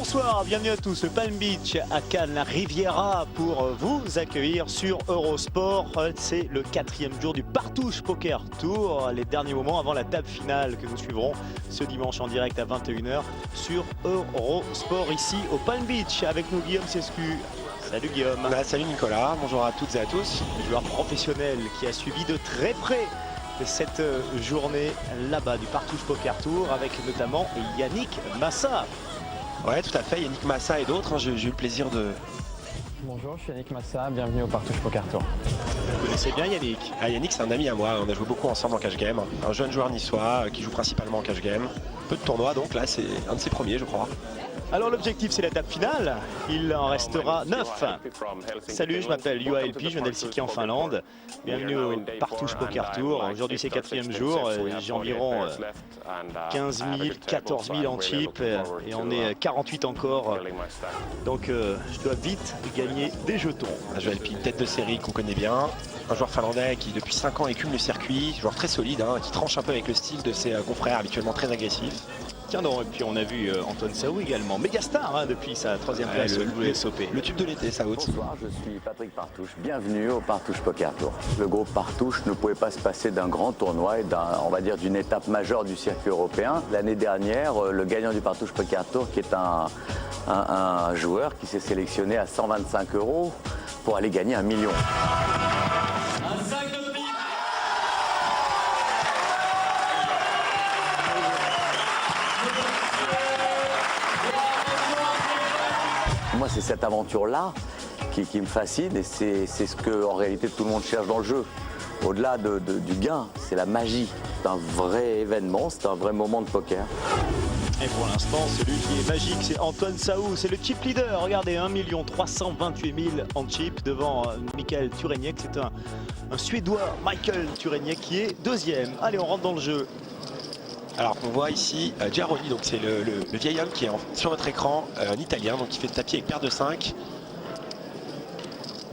Bonsoir, bienvenue à tous. Le Palm Beach à Cannes, la Riviera pour vous accueillir sur Eurosport. C'est le 4e jour du Partouche Poker Tour. Les derniers moments avant la table finale que nous suivrons ce dimanche en direct à 21 h sur Eurosport ici au Palm Beach. Avec nous Guillaume Sescu. Salut Guillaume. Salut Nicolas, bonjour à toutes et à tous. Le joueur professionnel qui a suivi de très près cette journée là-bas du Partouche Poker Tour avec notamment Yannick Massa. Ouais, tout à fait, Yannick Massa et d'autres, j'ai eu le plaisir de... Bonjour, je suis Yannick Massa, bienvenue au Partouche Poker Tour. Vous connaissez bien Yannick? Yannick, c'est un ami à moi, on a joué beaucoup ensemble en cash game. Un jeune joueur niçois qui joue principalement en cash game. Peu de tournois, donc là c'est un de ses premiers je crois. Alors l'objectif c'est la table finale, il en restera 9. Salut, je m'appelle Juha Elpi, je viens d'Helsinki en Finlande. Bienvenue au Partouche Poker Tour. Aujourd'hui c'est 4e jour, j'ai environ 15 000, 14 000 en chip et on est 48 encore. Donc je dois vite gagner des jetons. Juha Elpi, tête de série qu'on connaît bien. Un joueur finlandais qui depuis 5 ans écume le circuit, joueur très solide, qui tranche un peu avec le style de ses confrères habituellement très agressifs. Tiens donc, et puis on a vu Antoine Saou également, méga star depuis sa 3e place au WSOP. Le tube de l'été, Saoud. Bonsoir, je suis Patrick Partouche, bienvenue au Partouche Poker Tour. Le groupe Partouche ne pouvait pas se passer d'un grand tournoi et on va dire d'une étape majeure du circuit européen. L'année dernière, le gagnant du Partouche Poker Tour, qui est un joueur qui s'est sélectionné à 125 € pour aller gagner 1 million. Moi, c'est cette aventure-là qui me fascine et c'est ce que, en réalité, tout le monde cherche dans le jeu. Au-delà du gain, c'est la magie. C'est un vrai événement, c'est un vrai moment de poker. Et pour l'instant, celui qui est magique, c'est Antoine Saou, c'est le chip leader. Regardez, 1 328 000 en chip devant Michael Tureniec. C'est un Suédois, Michael Tureniec, qui est 2e. Allez, on rentre dans le jeu. Alors on voit ici Giaroni, donc c'est le vieil homme qui est sur votre écran, un italien, donc qui fait tapis avec paire de 5.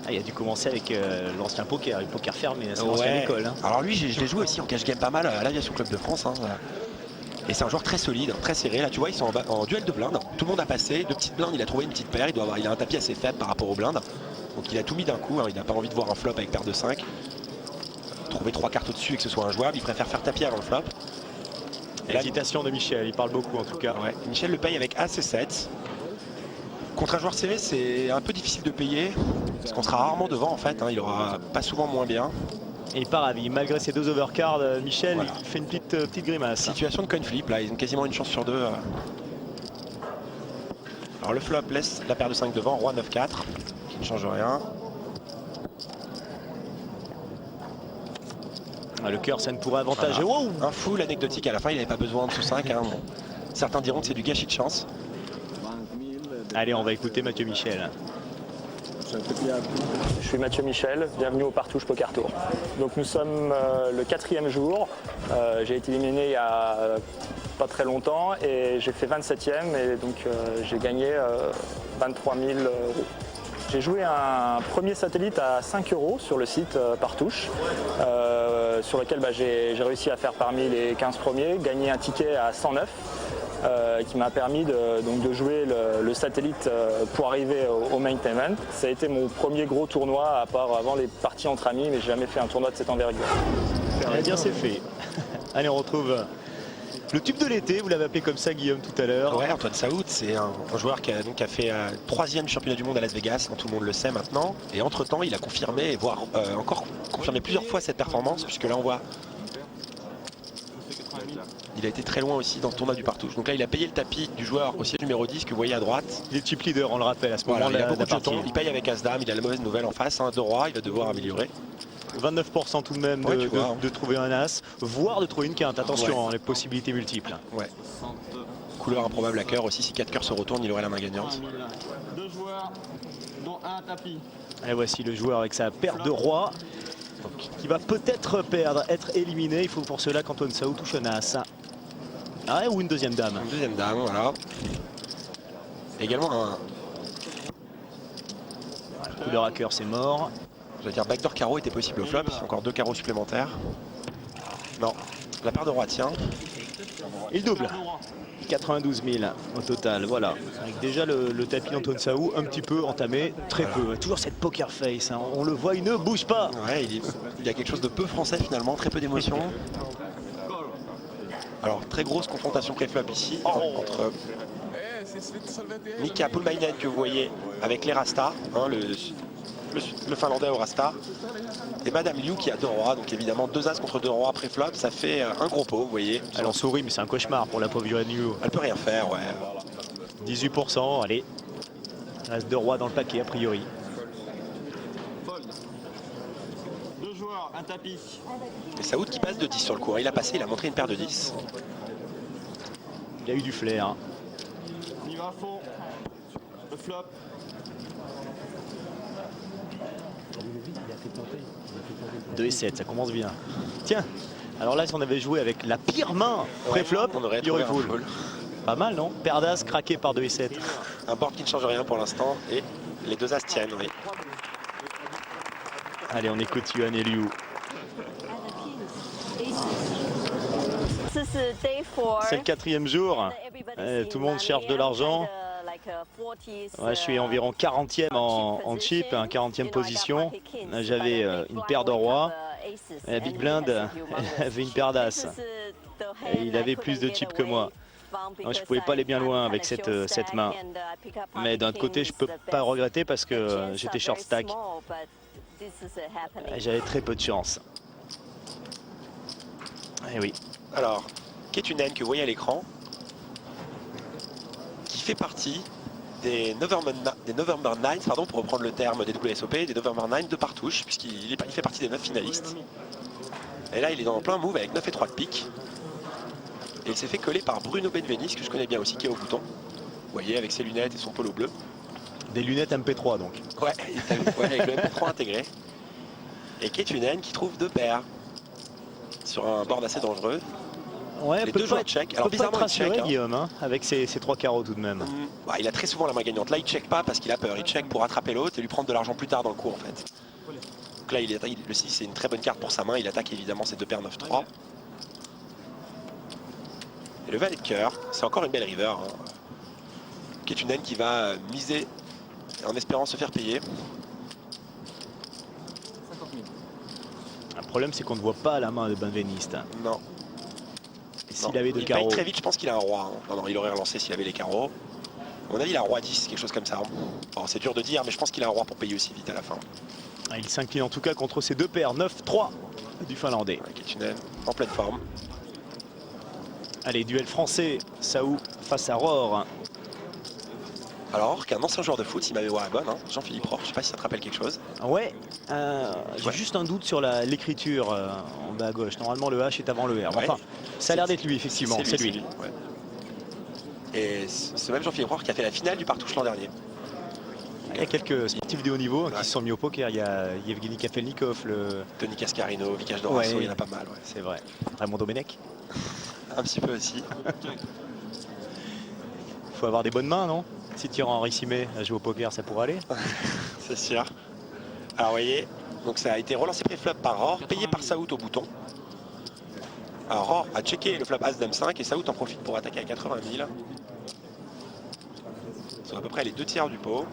Il a dû commencer avec l'ancien poker, le poker fermé, c'est l'ancienne école. Alors lui, je l'ai joué aussi en cash game pas mal à l'Aviation Club de France. Et c'est un joueur très solide, très serré. Là tu vois, ils sont en duel de blindes. Tout le monde a passé, 2 petites blindes, il a trouvé une petite paire, il a un tapis assez faible par rapport aux blindes. Donc il a tout mis d'un coup, il n'a pas envie de voir un flop avec paire de 5. Trouver 3 cartes au-dessus et que ce soit un jouable, il préfère faire tapis avant le flop. L'hésitation de Michel, il parle beaucoup en tout cas. Ouais. Michel le paye avec AC7. Contre un joueur serré, c'est un peu difficile de payer, parce qu'on sera rarement devant en fait, il aura pas souvent moins bien. Et il part à vie, malgré ses 2 overcards, Michel voilà. Il fait une petite grimace. Situation de coin flip, là, ils ont quasiment une chance sur 2. Alors le flop laisse la paire de 5 devant, roi 9-4, qui ne change rien. Le cœur, ça ne pourrait avantager. Voilà. Wow. Un full anecdotique à la fin, il n'avait pas besoin de sous 5. Bon. Certains diront que c'est du gâchis de chance. Allez, on va écouter Mathieu Michel. Je suis Mathieu Michel, bienvenue au Partouche Poker Tour. Donc nous sommes le 4e jour. J'ai été éliminé il y a pas très longtemps et j'ai fait 27e et donc j'ai gagné 23 000 €. J'ai joué un premier satellite à 5 € sur le site Partouche, sur lequel j'ai réussi à faire parmi les 15 premiers, gagner un ticket à 109, qui m'a permis de jouer le satellite pour arriver au main event. Ça a été mon premier gros tournoi, à part avant les parties entre amis, mais j'ai jamais fait un tournoi de cette envergure. Eh bien, c'est fait. Allez, on retrouve le tube de l'été, vous l'avez appelé comme ça Guillaume tout à l'heure. Ouais, Antoine Saoud, c'est un joueur qui a fait 3e championnat du monde à Las Vegas, tout le monde le sait maintenant. Et entre temps, il a confirmé, voire encore confirmé plusieurs fois cette performance, puisque là on voit, il a été très loin aussi dans le tournoi du Partouche. Donc là il a payé le tapis du joueur au siège numéro 10 que vous voyez à droite. Il est chip leader, on le rappelle à ce moment-là. Voilà, il a beaucoup de jetons, il paye avec As-Dame, il a la mauvaise nouvelle en face, 2 rois, il va devoir améliorer. 29% tout de même de trouver un as, voire de trouver une quinte. Attention, les possibilités multiples. Ouais. Couleur improbable à cœur aussi, si 4 cœurs se retournent, il aurait la main gagnante. 2 joueurs, dont un tapis. Et voici le joueur avec sa paire de rois, qui va peut-être perdre, être éliminé. Il faut pour cela qu'Antoine Saou touche un as. Ah, ou une 2e dame. Une 2e dame, voilà. Également un... Couleur à cœur, c'est mort. Je veux dire, backdoor carreau était possible au flop, encore 2 carreaux supplémentaires. Non, la paire de roi tient. Il double. 92 000 au total, voilà. Avec déjà le tapis d'Antoine Saou un petit peu entamé, très peu. Toujours cette poker face, hein. On le voit, il ne bouge pas. Ouais, il y a quelque chose de peu français finalement, très peu d'émotion. Alors, très grosse confrontation pré-flop ici entre Mika Pulmainen que vous voyez avec les Rasta, hein, le Finlandais au Rasta, et Madame Liu qui a 2 rois, donc évidemment 2 as contre 2 rois pré-flop, ça fait un gros pot, vous voyez. Elle en sourit, mais c'est un cauchemar pour la pauvre Yuan Liu. Elle peut rien faire, ouais. 18%, allez. Il reste 2 rois dans le paquet, a priori. 2 joueurs, un tapis. Et Saoud qui passe de 10 sur le cours, il a passé, il a montré une paire de 10. Il a eu du flair. Hein. On y va à fond. Le flop. 2 et 7, ça commence bien. Tiens, alors là, si on avait joué avec la pire main pré-flop, on aurait il y aurait trouvé un full. full. Pas mal, non? Paire d'as craqué par 2 et 7. Un board qui ne change rien pour l'instant, et les 2 as tiennent, oui. Allez, on écoute Yuan et Liu. C'est le 4e jour. Tout le monde cherche de l'argent. Ouais, je suis environ 40e en chip, 40e position. J'avais une paire de rois. La Big Blind avait une paire d'as. Et il avait plus de chips que moi. Donc, je ne pouvais pas aller bien loin avec cette main. Mais d'un autre côté, je ne peux pas regretter parce que j'étais short stack. J'avais très peu de chance. Et oui. Alors, Ketunen que vous voyez à l'écran, qui fait partie des November 9, pardon, pour reprendre le terme des WSOP, des November 9 de Partouche, puisqu'il fait partie des 9 finalistes. Et là, il est dans plein move avec 9 et 3 de pique. Et il s'est fait coller par Bruno Benvenis, que je connais bien aussi, qui est au bouton. Vous voyez, avec ses lunettes et son polo bleu. Des lunettes MP3 donc. Ouais, avec le MP3 intégré. Et Ketunen qui trouve 2 paires sur un board assez dangereux. Ouais, les 2 joueurs check. Alors bizarrement, il check. Guillaume, hein, avec ses 3 carreaux tout de même. Ouais, il a très souvent la main gagnante. Là, il check pas parce qu'il a peur. Il check pour attraper l'autre et lui prendre de l'argent plus tard dans le coup en fait. Donc là, le 6, c'est une très bonne carte pour sa main. Il attaque évidemment ses 2 paires 9-3. Et le valet de cœur, c'est encore une belle river. Hein. Ketunen qui va miser en espérant se faire payer. Le problème, c'est qu'on ne voit pas la main de Benveniste. Non. S'il avait 2 il carreaux. paye très vite, je pense qu'il a un roi. Hein. Non, il aurait relancé s'il avait les carreaux. À mon avis, il a un roi 10, quelque chose comme ça. Bon, c'est dur de dire, mais je pense qu'il a un roi pour payer aussi vite à la fin. Il s'incline en tout cas contre ses 2 paires, 9-3 du Finlandais. Ouais, Ketunen en pleine forme. Allez, duel français, Saou face à Rohr. Alors qu'un ancien joueur de foot, s'il m'avait voir la bonne, hein, Jean-Philippe Rohr, je sais pas si ça te rappelle quelque chose. Ouais, j'ai juste un doute sur l'écriture en bas à gauche. Normalement, le H est avant le R. Enfin, ça a l'air d'être lui, effectivement. C'est lui. Ouais. Et ce même Jean-Philippe Rohr qui a fait la finale du Partouche l'an dernier. Il y a quelques sportifs de haut niveau qui se sont mis au poker. Il y a Yevgeny Kafelnikov, Tony Cascarino, Vikash Dorasso, il y en a pas mal. Ouais. C'est vrai. Raymond Domenech. Un petit peu aussi. Il faut avoir des bonnes mains, non? Si Thierry-Henry Simet à jouer au poker, ça pourrait aller. C'est sûr. Alors, vous voyez, donc ça a été relancé pré-flop par Rohr, payé par Saoud au bouton. Alors, Rohr a checké le flop As-Dame 5 et Saoud en profite pour attaquer à 80 000. C'est à peu près les 2 tiers du pot.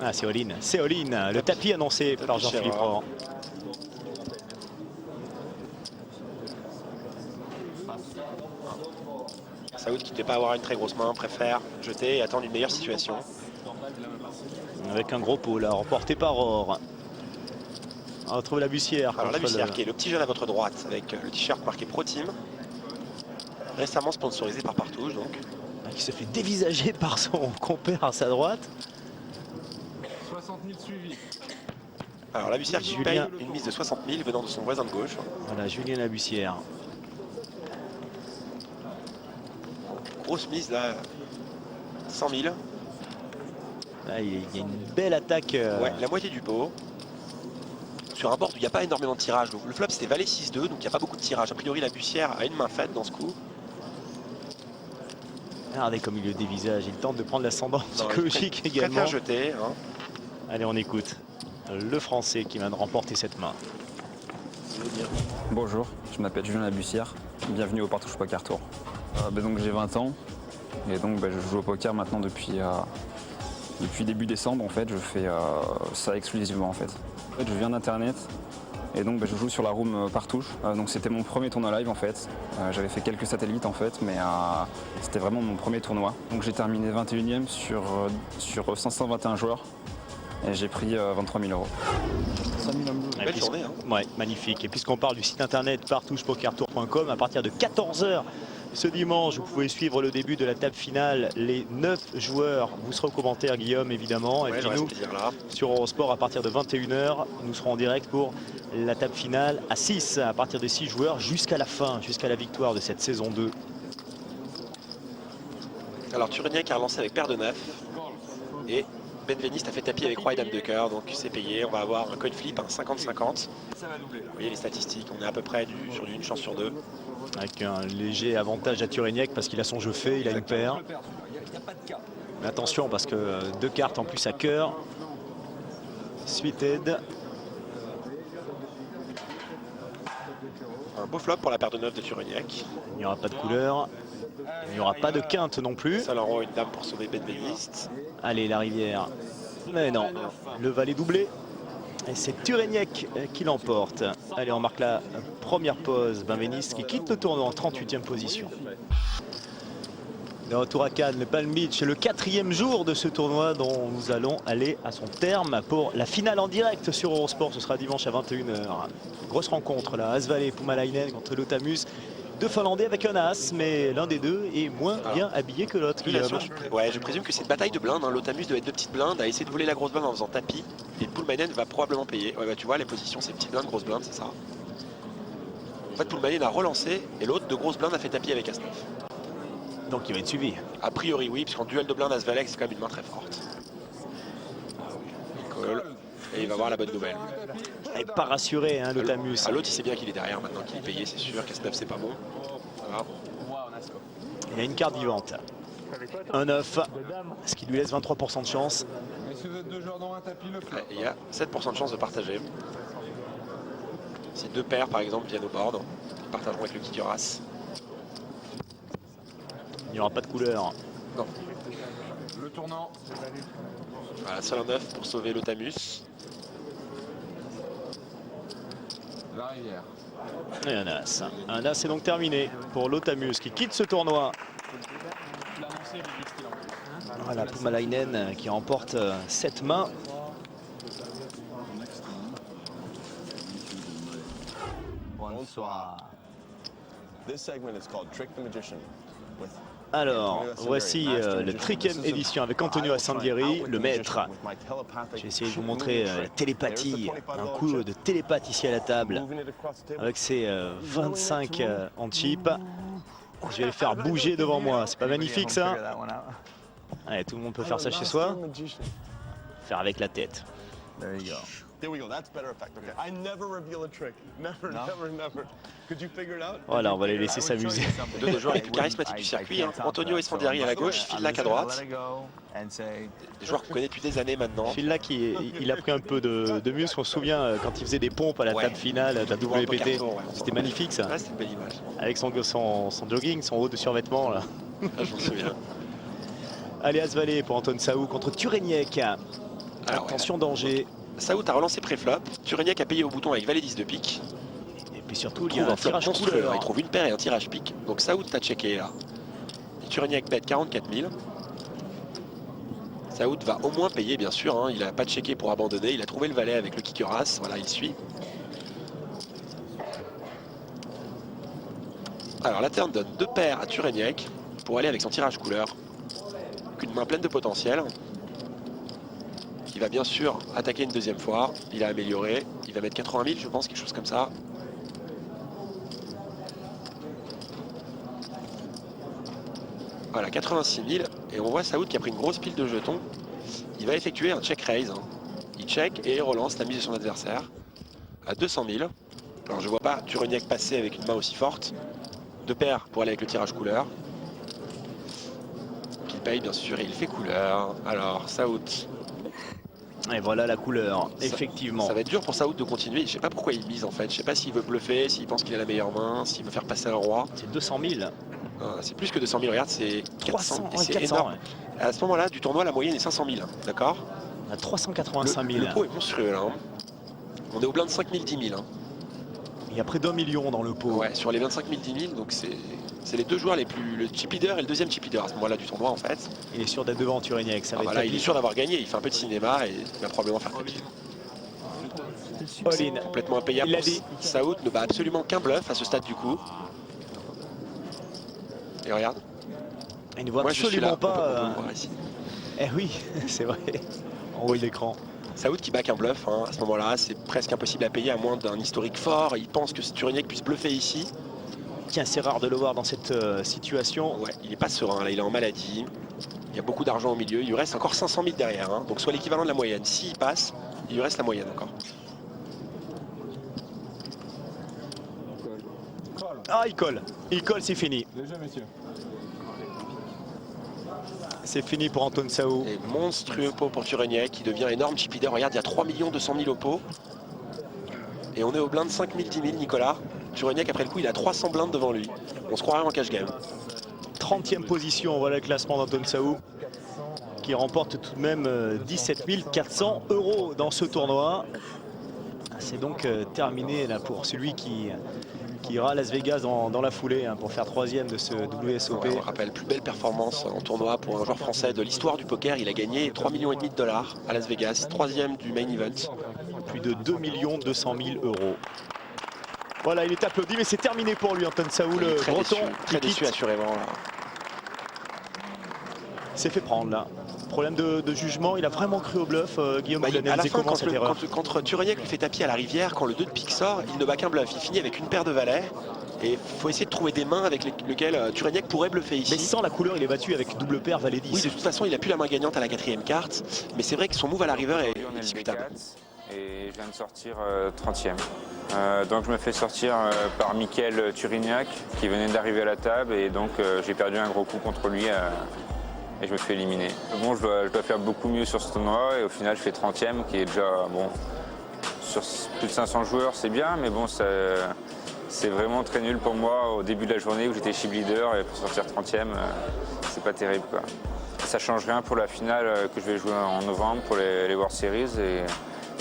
Ah, c'est all-in. C'est all-in. Le tapis annoncé par Jean-Philippe Rohr. Saoud qui ne devait pas avoir une très grosse main, préfère jeter et attendre une meilleure situation. Avec un gros pot là, remporté par Rohr. On retrouve la Bussière. Alors la Bussière qui est le petit jeune à votre droite avec le t-shirt marqué Pro Team. Récemment sponsorisé par Partouche donc. Qui se fait dévisager par son compère à sa droite. 60 000 suivis. Alors la Bussière qui paye une mise de 60 000 venant de son voisin de gauche. Voilà, Julien Labussière. Grosse mise là, 100 000. Là, il y a une belle attaque. Ouais, la moitié du pot. Sur un board où il n'y a pas énormément de tirage. Donc, le flop c'était valet 6-2, donc il n'y a pas beaucoup de tirage. A priori la Bussière a une main faite dans ce coup. Regardez comme il le dévisage, il tente de prendre l'ascendant psychologique également. Préfère jeter. Hein. Allez, on écoute le Français qui vient de remporter cette main. veux dire. Bonjour, je m'appelle Julien Labussière, bienvenue au Partouche Poker Tour. Donc j'ai 20 ans et donc je joue au poker maintenant depuis début décembre en fait, je fais ça exclusivement en fait. Je viens d'internet et donc je joue sur la room Partouche, donc c'était mon premier tournoi live en fait. J'avais fait quelques satellites en fait mais c'était vraiment mon premier tournoi. Donc j'ai terminé 21e sur 521 joueurs et j'ai pris 23 000 €. Belle journée, hein. Ouais, magnifique. Et puisqu'on parle du site internet partouchepokertour.com, à partir de 14 h ce dimanche, vous pouvez suivre le début de la table finale. Les 9 joueurs, vous serez aux commentaires, Guillaume, évidemment. Et puis nous, sur Eurosport, à partir de 21 h, nous serons en direct pour la table finale à 6, à partir de 6 joueurs, jusqu'à la fin, jusqu'à la victoire de cette saison 2. Alors Turignac a relancé avec paire de 9 et Benveniste a fait tapis avec roi et dame de cœur, donc c'est payé. On va avoir un coin flip, un 50-50. Vous voyez les statistiques, on est à peu près sur une chance sur 2. Avec un léger avantage à Turignac parce qu'il a son jeu fait, il a une paire. Mais attention parce que 2 cartes en plus à cœur. Suited. Un beau flop pour la paire de 9 de Turignac. Il n'y aura pas de couleur. Il n'y aura pas de quinte non plus. Seul en roi, une dame pour sauver Benveniste. Allez, la rivière. Mais non, le valet doublé. Et c'est Turignac qui l'emporte. Allez, on marque la première pause. Benveniste qui quitte le tournoi en 38e position. De retour à Cannes, le Palm Beach, c'est le 4e jour de ce tournoi dont nous allons aller à son terme pour la finale en direct sur Eurosport. Ce sera dimanche à 21 h. Grosse rencontre là, As-Valet, Puumalainen contre Lotamus. 2 Finlandais avec un as, mais l'un des deux est moins bien habillé que l'autre. Ouais, je présume que c'est une bataille de blindes. Hein. Lotamus doit être 2 petites blindes, a essayé de voler la grosse blinde en faisant tapis. Et Puumalainen va probablement payer. Ouais, tu vois, les positions, c'est petite blinde, grosse blinde, c'est ça. En fait, Puumalainen a relancé et l'autre de grosse blinde a fait tapis avec As-9. Donc il va être suivi. A priori, oui, puisqu'en duel de blinde, As-Valet, c'est quand même une main très forte. Il colle et il va voir la bonne nouvelle. Et pas rassuré, hein, Lotamus. L'autre, il sait bien qu'il est derrière maintenant, qu'il est payé, c'est sûr. Qu'As-9, c'est pas bon. Voilà. Il a une carte vivante. Un 9, ce qui lui laisse 23% de chance. Ouais, il y a 7% de chance de partager. Si 2 paires, par exemple, viennent au board, ils partageront avec le kicker as. Il n'y aura pas de couleur. Non. Le tournant. Voilà, seul un 9 pour sauver Lotamus. La rivière. Et un as. Un as est donc terminé pour Lotamus qui quitte ce tournoi. Voilà, Puumalainen qui remporte 7 mains. Bonsoir. This segment is called Trick the Magician. Alors, voici la 3e édition avec Antonio Assandieri, le maître. J'ai essayé de vous montrer la télépathie, un coup de télépathe ici à la table, avec ses 25 en chip. Je vais le faire bouger devant moi, c'est pas magnifique ça? Allez, tout le monde peut faire ça chez soi. Faire avec la tête. There we go. That's better effect. Okay. I never reveal a trick. Never, never, never. Could you figure it out? Voilà, on va les laisser s'amuser. 2 des joueurs les plus charismatiques du circuit. Hein. Antonio Assandieri à la gauche, Phil à droite. Des joueurs qu'on connaît depuis des années maintenant. Phil il a pris un peu de muscle. On se souvient quand il faisait des pompes à la table finale de la WPT. C'était magnifique ça. Ouais, c'était une belle image. Avec son jogging, son haut de survêtement là. Ah, je m'en souviens. Allez, As-Valet pour Anton Saou contre Turignac. Attention, danger. Saout a relancé pré-flop. Turignac a payé au bouton avec valet 10 de pique. Et puis surtout, il y a un tirage monstrueux. couleur. Il trouve une paire et un tirage pique. Donc Saout a checké là. Et Turignac bet 44 000. Saout va au moins payer, bien sûr. Hein. Il n'a pas checké pour abandonner. Il a trouvé le valet avec le kicker as. Voilà, il suit. Alors la turn donne 2 paires à Turignac pour aller avec son tirage couleur. Une main pleine de potentiel. Il va bien sûr attaquer une deuxième fois. Il a amélioré. Il va mettre 80 000, je pense, quelque chose comme ça. Voilà, 86 000. Et on voit Saout qui a pris une grosse pile de jetons. Il va effectuer un check raise. Hein. Il check et relance la mise de son adversaire à 200 000. Alors je vois pas Turignac passer avec une main aussi forte. 2 paires pour aller avec le tirage couleur. Il paye bien sûr et il fait couleur. Alors Saout. Et voilà la couleur, effectivement. Ça va être dur pour Saoud de continuer. Je sais pas pourquoi il mise en fait. Je sais pas s'il veut bluffer, s'il pense qu'il a la meilleure main, s'il veut faire passer un roi. C'est 200 000. C'est plus que 200 000, regarde, c'est 400 et c'est 400, énorme. ouais. À ce moment-là, du tournoi, la moyenne est 500 000, d'accord? On a 385 000. Le pot est monstrueux là. Hein. On est au blind 5 000, 10 000. Hein. Il y a près d'1 million dans le pot. Ouais, sur les 25 000, 10 000, donc c'est les deux joueurs les plus... Le chip leader et le deuxième chip leader à ce moment-là du tournoi en fait. Il est sûr d'être devant Turignac. Ça va être Là, il est sûr d'avoir gagné, il fait un peu de cinéma et il va probablement faire tapis. all-in. Complètement impayable. Il l'a dit. Saoud ne bat absolument qu'un bluff à ce stade du coup. Et regarde. Il ne voit Moi je suis là, absolument on peut pas. le voir ici. Eh oui, c'est vrai. En haut de l'écran. Saoud qui back un bluff, hein. À ce moment-là, c'est presque impossible à payer à moins d'un historique fort. Il pense que Turignac puisse bluffer ici. Tiens, c'est rare de le voir dans cette situation. Ouais, il n'est pas serein, là, il est en maladie. Il y a beaucoup d'argent au milieu. Il lui reste encore 500 000 derrière, hein. Donc soit l'équivalent de la moyenne. S'il passe, il lui reste la moyenne encore. Ah, il colle. Il colle, c'est fini. C'est fini pour Anton Sao. Et monstrueux pot pour Turignac qui devient énorme chip leader. Regarde, il y a 3 200 000 au pot. Et on est au blind 5 000, 10 000, Nicolas. Turignac, après le coup, il a 300 blindes devant lui. On se croirait en cash game. 30e position, voilà le classement d'Anton Sao, qui remporte tout de même 17 400 € dans ce tournoi. C'est donc terminé là pour celui qui ira à Las Vegas dans la foulée, hein, pour faire 3e de ce WSOP. Ouais, on rappelle, plus belle performance en tournoi pour un joueur français de l'histoire du poker. Il a gagné 3,5 millions de dollars à Las Vegas, 3e du main event. Plus de 2 200 000 €. Voilà, il est applaudi, mais c'est terminé pour lui, Anton Sao, le breton. Très qui déçu quitte. assurément. Là. s'est fait prendre là. Problème de jugement, il a vraiment cru au bluff. Guillaume, vous à la analysez fin, comment cette erreur? quand Turignac lui fait tapis à la rivière, quand le 2 de pique sort, il ne bat qu'un bluff. Il finit avec une paire de valets. Et il faut essayer de trouver des mains avec lesquelles Turignac pourrait bluffer ici. Mais sans la couleur, il est battu avec double paire, valet 10. Oui, de toute façon, il a plus la main gagnante à la 4e carte. Mais c'est vrai que son move à la river est On est le discutable. B4 et je viens de sortir 30e. Donc je me fais sortir par Mickaël Turignac qui venait d'arriver à la table et donc j'ai perdu un gros coup contre lui et je me fais éliminer. Bon, je dois faire beaucoup mieux sur ce tournoi et au final je fais 30e qui est déjà, bon, sur plus de 500 joueurs c'est bien, mais bon, c'est vraiment très nul pour moi au début de la journée où j'étais chip leader et pour sortir 30e, c'est pas terrible, quoi. Ça change rien pour la finale que je vais jouer en novembre pour les World Series et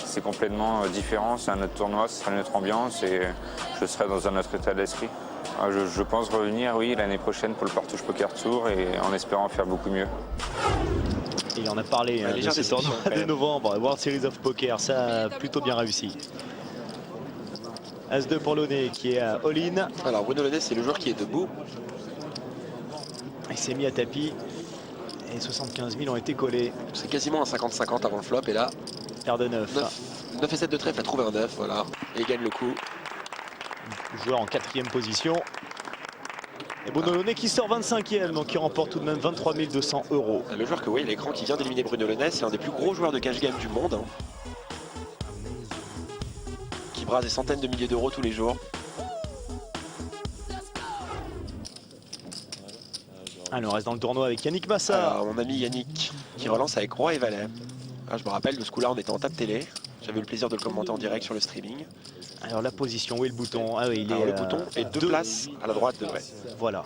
c'est complètement différent, c'est un autre tournoi, ce sera une autre ambiance et je serai dans un autre état d'esprit. Je pense revenir, oui, l'année prochaine pour le Partouche Poker Tour et en espérant faire beaucoup mieux. Il en a parlé de légère ce déception, tournoi quand de même. novembre, World Series of Poker, ça a plutôt bien réussi. As-2 pour Launay qui est à all-in. Alors Bruno Launay, c'est le joueur qui est debout. Il s'est mis à tapis et 75 000 ont été collés. C'est quasiment un 50-50 avant le flop et là, Paire de 9. 9 et 7 de trèfle, a trouvé un 9, voilà. Et il gagne le coup. Joueur en 4e position. Et Bruno Launay qui sort 25e, donc qui remporte tout de même 23 200 €. Le joueur que vous voyez à l'écran qui vient d'éliminer Bruno Launay, c'est un des plus gros joueurs de cash game du monde. Hein. Qui brasse des centaines de milliers d'euros tous les jours. Alors, on reste dans le tournoi avec Yannick Massard. Alors, mon ami Yannick qui relance avec Roi et Valet. Ah, je me rappelle de ce coup-là, on était en table télé. J'avais eu le plaisir de le commenter en direct sur le streaming. Alors, la position, où est le bouton? Ah oui, il Alors, est le bouton est deux places à la droite de vrai. Voilà.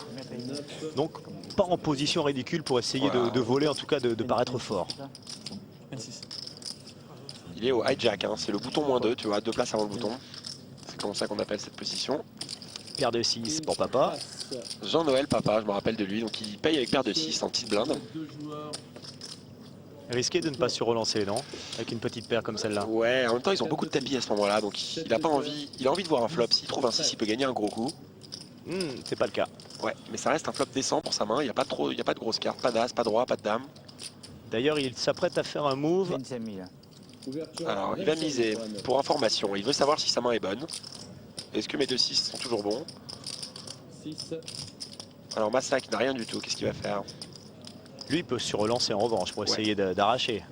Donc, pas en position ridicule pour essayer Voilà. de voler, en tout cas de paraître fort. Il est au hijack, hein. C'est le bouton -2, tu vois, 2 places avant le bouton. C'est comme ça qu'on appelle cette position. Paire de 6 pour papa. Jean-Noël Papa, je me rappelle de lui, donc il paye avec paire de 6 en petite blinde. Risqué de ne pas surrelancer, non? Avec une petite paire comme celle-là. Ouais, en même temps ils ont beaucoup de tapis à ce moment-là, donc il a pas envie, il a envie de voir un flop. S'il trouve un 6, il peut gagner un gros coup. C'est pas le cas. Ouais, mais ça reste un flop décent pour sa main, il n'y a pas de grosses cartes, pas d'as, pas de roi, pas de dame. D'ailleurs, il s'apprête à faire un move. Alors il va miser, pour information, il veut savoir si sa main est bonne. Est-ce que mes 2-6 sont toujours bons? Alors Massac n'a rien du tout, qu'est-ce qu'il va faire? Lui, il peut surrelancer en revanche pour Ouais. essayer d'arracher.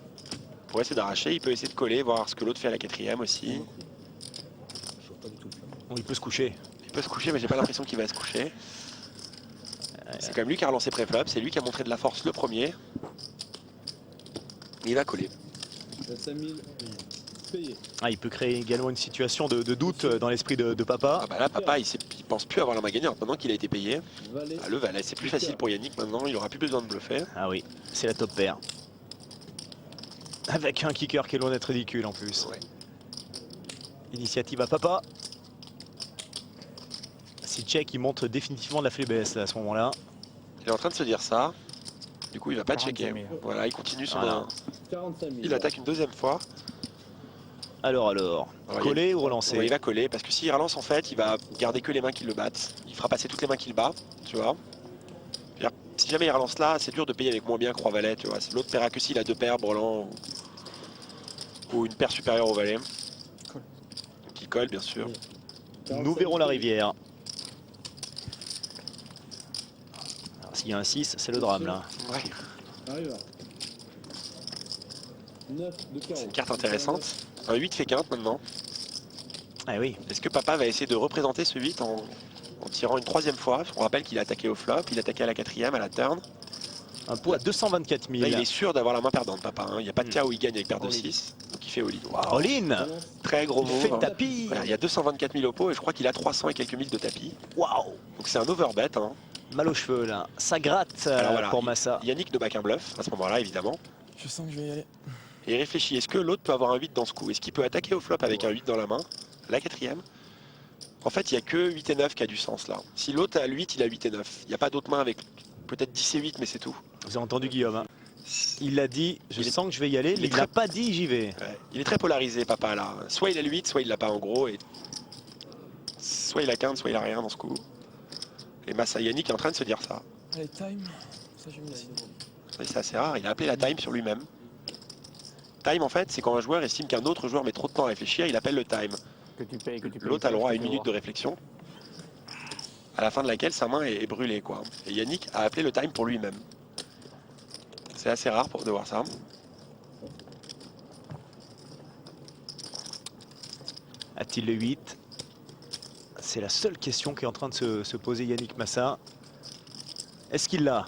Pour essayer d'arracher, il peut essayer de coller, voir ce que l'autre fait à la 4e aussi. Ou il peut se coucher. Il peut se coucher, mais j'ai pas l'impression qu'il va se coucher. C'est quand même lui qui a relancé pré-flop, c'est lui qui a montré de la force le premier. Il va coller. 5000 payé. Ah, il peut créer également une situation de doute dans l'esprit de papa. Ah bah là, papa, il pense plus avoir la main gagnante maintenant qu'il a été payé. Valet. Ah, le valet, c'est plus facile pour Yannick maintenant, il aura plus besoin de bluffer. Ah oui, c'est la top paire. Avec un kicker qui est loin d'être ridicule en plus. Ouais. Initiative à papa. Si check, il montre définitivement de la faiblesse là, à ce moment-là. Il est en train de se dire ça. Du coup, il va pas 45 checker. 000. Voilà, il continue son. Voilà. 45 000. Il attaque une deuxième fois. Alors, coller ou Ouais, relancer? il va coller parce que s'il relance en fait, il va garder que les mains qui le battent. Il fera passer toutes les mains qu'il bat, tu vois. C'est-à-dire, si jamais il relance là, c'est dur de payer avec moins bien croix valet, tu vois. L'autre paiera que s'il a deux paires, brelan ou une paire supérieure au valet. Qui colle bien sûr. Nous verrons la rivière. Alors, s'il y a un 6, c'est le drame là. Ouais, Arrive. 9 de carreau. c'est une carte intéressante. Un 8 fait quinte maintenant. Ah oui, Est-ce que papa va essayer de représenter ce 8 en tirant une troisième fois? On rappelle qu'il a attaqué au flop, il a attaqué à la quatrième, à la turn. un pot à 224 000. Là, il est sûr d'avoir la main perdante, papa. Hein. Il n'y a pas de cas où il gagne avec paire de 6. Donc il fait all-in. Waouh. All-in, Très gros il move. fait le tapis. Voilà, il y a 224 000 au pot et je crois qu'il a 300 et quelques mille de tapis. Waouh, Donc c'est un overbet. Hein. mal aux cheveux là. Ça gratte Alors voilà, pour Massa. Yannick ne bat qu'un bluff à ce moment-là, évidemment. Je sens que je vais y aller. Et il réfléchit, est-ce que l'autre peut avoir un 8 dans ce coup? Est-ce qu'il peut attaquer au flop avec un 8 dans la main? La quatrième. En fait, il n'y a que 8 et 9 qui a du sens là. Si l'autre a le 8, il a 8 et 9. Il n'y a pas d'autre main avec peut-être 10 et 8, mais c'est tout. Vous avez entendu Guillaume, hein. Il l'a dit, je Il est- sens que je vais y aller, il mais est il n'a pas dit j'y vais. Ouais. Il est très polarisé, papa là. Soit il a le 8, soit il l'a pas en gros. Et... soit il a quinte, soit il a rien dans ce coup. Et Massa Yannick est en train de se dire ça. Allez, time. Ça, je vais me laisser. Et c'est assez rare, il a appelé la time sur lui-même. Time en fait, c'est quand un joueur estime qu'un autre joueur met trop de temps à réfléchir, il appelle le time. Que tu payes, L'autre a le droit à une minute de réflexion, à la fin de laquelle sa main est brûlée, quoi. Et Yannick a appelé le time pour lui-même. C'est assez rare de voir ça. A-t-il le 8? C'est la seule question qui est en train de se poser Yannick Massa. Est-ce qu'il l'a?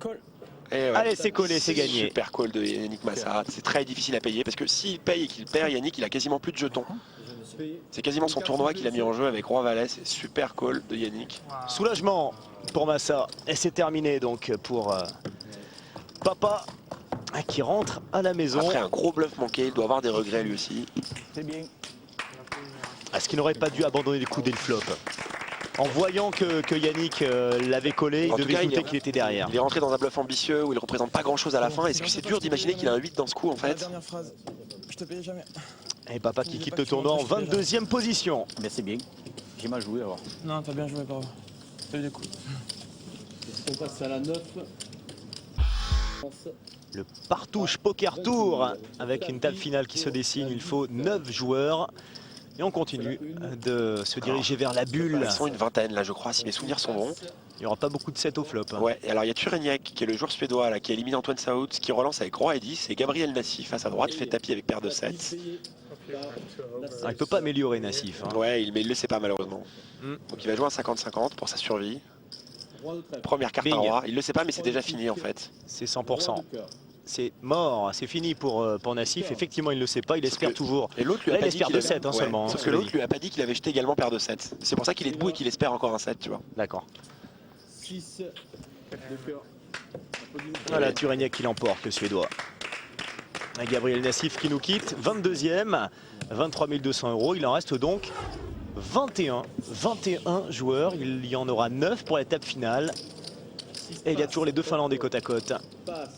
Call. Et ouais, Allez, c'est collé, c'est gagné. Super call de Yannick Massa. C'est très difficile à payer parce que s'il paye et qu'il perd, Yannick il a quasiment plus de jetons. C'est quasiment son tournoi qu'il a mis en jeu avec Roi Valet. C'est super call de Yannick. Soulagement pour Massa. Et c'est terminé donc pour papa qui rentre à la maison. Après un gros bluff manqué, il doit avoir des regrets lui aussi. C'est bien. Est-ce qu'il n'aurait pas dû abandonner le coup dès le flop? En voyant que Yannick l'avait collé, En il tout devait cas, se douter qu'il était derrière. Il est rentré dans un bluff ambitieux où il représente pas grand chose à la fin. Est-ce que c'est dur d'imaginer qu'il a un 8 dans ce coup en La fait? dernière phrase. Je te paye jamais. Et papa qui quitte le tournoi en 22e position. Mais c'est bien. J'ai mal joué alors. Non, t'as bien joué, bravo. T'as eu des coups. On passe à la 9. Le Partouche Poker Tour avec une table finale qui se dessine. Il faut 9 joueurs. Et on continue de se diriger vers la bulle. Ils sont une vingtaine là je crois, si mes souvenirs sont bons. Il n'y aura pas beaucoup de 7 au flop. Hein. Ouais, et alors il y a Tureniak qui est le joueur suédois là, qui a éliminé Antoine Saout, qui relance avec Roi et 10, et Gabriel Nassif à sa droite fait tapis avec paire de 7. Ah, il peut pas améliorer Nassif. Hein. Ouais, mais il le sait pas malheureusement. Mm. Donc il va jouer un 50-50 pour sa survie. Roi de trèfle. Première carte à Bing. Roi, il le sait pas mais c'est déjà fini en fait. C'est Roi 100%. de cœur. C'est mort, c'est fini pour Nassif. Effectivement, il ne le sait pas, il espère que- toujours. Et l'autre lui a Là, il pas dit espère qu'il de 7 hein, ouais, seulement. sauf hein, que je l'autre le lui a pas dit qu'il avait jeté également paire de 7. C'est pour ça qu'il est debout et qu'il espère encore un 7, tu vois. dis. D'accord. 6 de cœur. Voilà, Tureniak qui l'emporte, le Suédois. Et Gabriel Nassif qui nous quitte, 22e, 23 200 €. Il en reste donc 21 joueurs. Il y en aura 9 pour l'étape finale. Et il y a toujours les deux Finlandais côte à côte. Passe.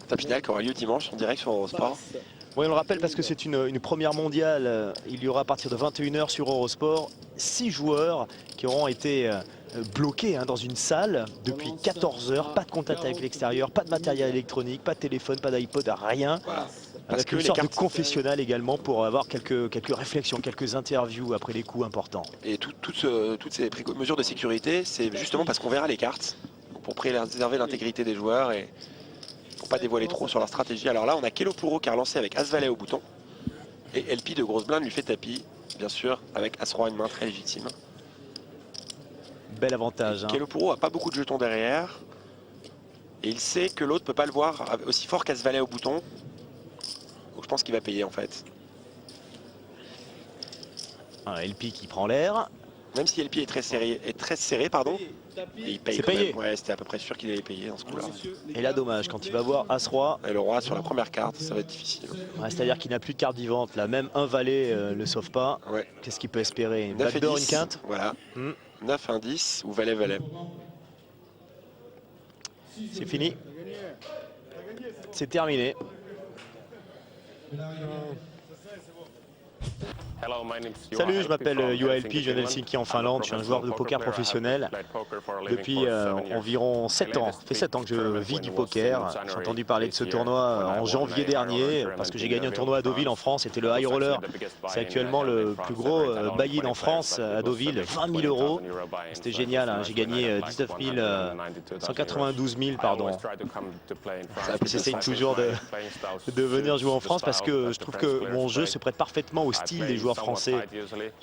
Étape finale qui aura lieu dimanche en direct sur Eurosport. Passe. Oui, on le rappelle parce que c'est une première mondiale. Il y aura à partir de 21 h sur Eurosport 6 joueurs qui auront été bloqués dans une salle depuis 14 h. Pas de contact avec l'extérieur, pas de matériel électronique, pas de téléphone, pas d'iPod, rien. Voilà. Avec que une les sorte cartes- de confessionnal également pour avoir quelques réflexions, quelques interviews après les coups importants. Et toutes ces mesures de sécurité, c'est justement parce qu'on verra les cartes, pour préserver l'intégrité des joueurs et pour pas dévoiler trop sur leur stratégie. Alors là, on a Kelopuro qui a relancé avec As-Valet au bouton. Et LP de grosse blinde lui fait tapis, bien sûr, avec As-Roi, une main très légitime. Bel avantage. Hein. Kelopuro a pas beaucoup de jetons derrière. Et il sait que l'autre peut pas le voir aussi fort qu'As-Valet au bouton. je pense qu'il va payer en fait. LP qui prend l'air. Même si LP est très serré, pardon, et il paye C'est quand payé. même. Ouais, c'était à peu près sûr qu'il allait payer dans ce coup-là. Et là, dommage, quand il va voir As-Roi, Et le roi sur la première carte, ça va être difficile. c'est-à-dire qu'il n'a plus de carte vivante. Là, même un valet le sauve pas. Ouais. Qu'est-ce qu'il peut espérer? Une 9 et backdoor, 10, une quinte? voilà. Hmm. 9, 1, 10 ou valet. C'est fini. C'est terminé. Salut, je m'appelle UALP, je viens d'Helsinki en Finlande, je suis un joueur de poker professionnel depuis environ 7 ans. Ça fait 7 ans que je vis du poker. J'ai entendu parler de ce tournoi en janvier dernier parce que j'ai gagné un tournoi à Deauville en France, c'était le High Roller. C'est actuellement le plus gros buy-in en France à Deauville, 20 000 €. C'était génial, hein. J'ai gagné 192 000 pardon. J'essaye toujours de venir jouer en France parce que je trouve que mon jeu se prête parfaitement au style des joueurs français.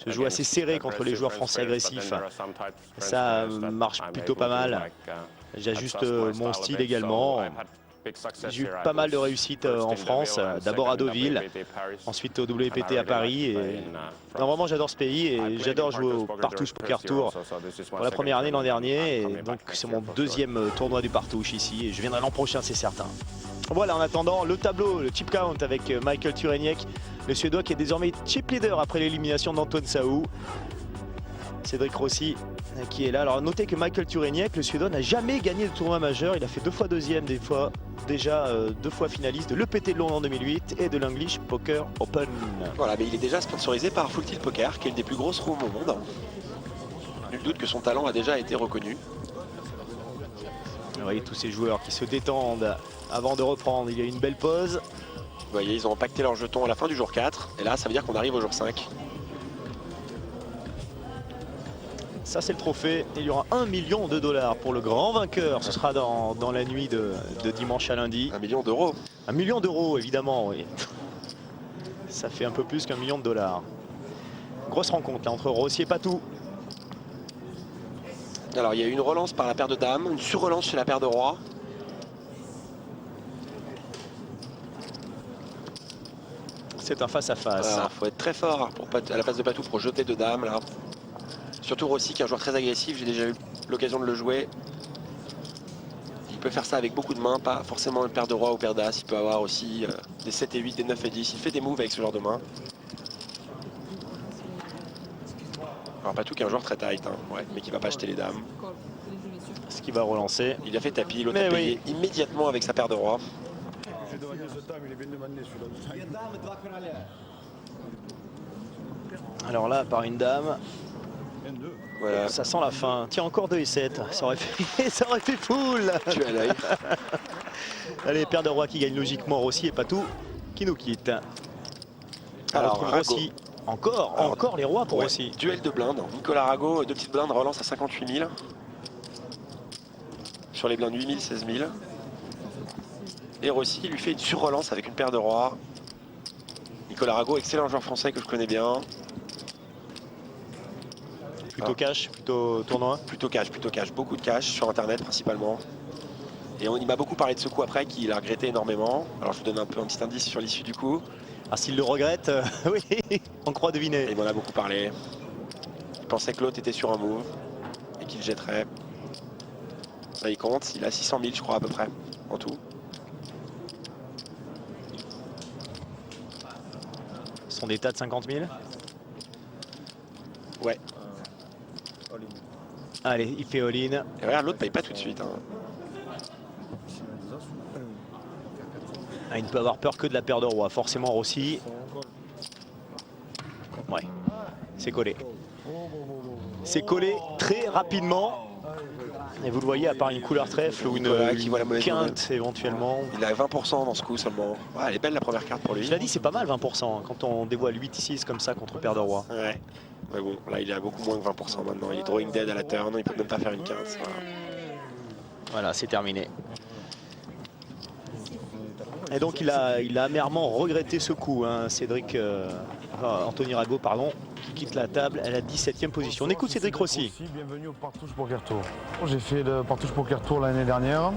Je joue assez serré contre les joueurs français agressifs. Ça marche plutôt pas mal. J'ajuste mon style également. J'ai eu pas mal de réussites en France, d'abord à Deauville, ensuite au WPT à Paris. Et... Non, vraiment j'adore ce pays et j'adore jouer au Partouche Poker Tour pour la première année l'an dernier. Et donc c'est mon deuxième tournoi du Partouche ici et je viendrai l'an prochain, c'est certain. Voilà, en attendant, le tableau, le chip count avec Michael Tureniec, le Suédois qui est désormais chip leader après l'élimination d'Antoine Saou. Cédric Rossi qui est là. Alors notez que Michael Tureniec, le Suédois, n'a jamais gagné de tournoi majeur. Il a fait 2 fois deuxième, deux fois finaliste de l'EPT de Londres en 2008 et de l'English Poker Open. Voilà, mais il est déjà sponsorisé par Full Tilt Poker, qui est une des plus grosses rooms au monde. Nul doute que son talent a déjà été reconnu. Vous voyez tous ces joueurs qui se détendent avant de reprendre. Il y a une belle pause. Vous voyez, ils ont impacté leurs jetons à la fin du jour 4. Et là, ça veut dire qu'on arrive au jour 5. Ça, c'est le trophée. Il y aura 1 million de $ pour le grand vainqueur. Ce sera dans la nuit de dimanche à lundi. 1 million d'euros. 1 million d'euros, évidemment, oui. Ça fait un peu plus qu'1 million de $. Grosse rencontre là entre Rossi et Patou. Alors, il y a eu une relance par la paire de dames, une sur-relance chez la paire de rois. C'est un face-à-face. Il faut être très fort à la place de Patou pour jeter de dames là. Surtout Rossi qui est un joueur très agressif, j'ai déjà eu l'occasion de le jouer. Il peut faire ça avec beaucoup de mains, pas forcément une paire de rois ou paire d'as. Il peut avoir aussi des 7 et 8, des 9 et 10. Il fait des moves avec ce genre de mains. Alors Patou qui est un joueur très tight, hein, ouais, mais qui va pas acheter les dames. Ce qui va relancer. Il a fait tapis, l'autre a payé immédiatement avec sa paire de rois. Alors là, par une dame. Voilà. Ça sent la fin. Tiens, encore 2 et 7. Ça aurait fait, ça aurait fait full. Tu as l'œil. Allez, paire de rois qui gagne logiquement, Rossi et Patou qui nous quitte. Alors, Rossi. Encore les rois pour Rossi. Duel de blindes. Nicolas Rago, 2 petites blindes, relance à 58 000. Sur les blindes 8 000, 16 000. Et Rossi lui fait une sur-relance avec une paire de rois. Nicolas Rago, excellent joueur français que je connais bien. Plutôt cash, plutôt tournoi. Plutôt cash, beaucoup de cash sur internet principalement. Et il m'a beaucoup parlé de ce coup après qu'il a regretté énormément. Alors je vous donne un petit indice sur l'issue du coup. Ah, s'il le regrette, oui, on croit deviner. Et il m'en a beaucoup parlé. Il pensait que l'autre était sur un move et qu'il jetterait. Là il compte, il a 600 000 je crois à peu près en tout. Ce sont des tas de 50 000. Ouais. Allez, il fait all-in. Et regarde, l'autre paye pas tout de suite. Hein. Ah, il ne peut avoir peur que de la paire de rois. Forcément, Rossi. Ouais, c'est collé. C'est collé très rapidement. Et vous le voyez, à part une couleur trèfle ou une quinte éventuellement. Il a 20% dans ce coup seulement. Ouais, elle est belle la première carte pour lui. Je l'ai dit, c'est pas mal 20% quand on dévoile 8-6 comme ça contre paire de rois. Ouais. Mais bon, là il a beaucoup moins que 20% maintenant. Il est drawing dead à la turn, il peut même pas faire une quinte. Voilà, c'est terminé. Et donc il a amèrement regretté ce coup, hein, Cédric, Anthony Rago, pardon, qui quitte la table à la 17e position. On écoute Cédric Rossi. Bienvenue au Partouche Poker Tour. J'ai fait le Partouche Poker Tour l'année dernière.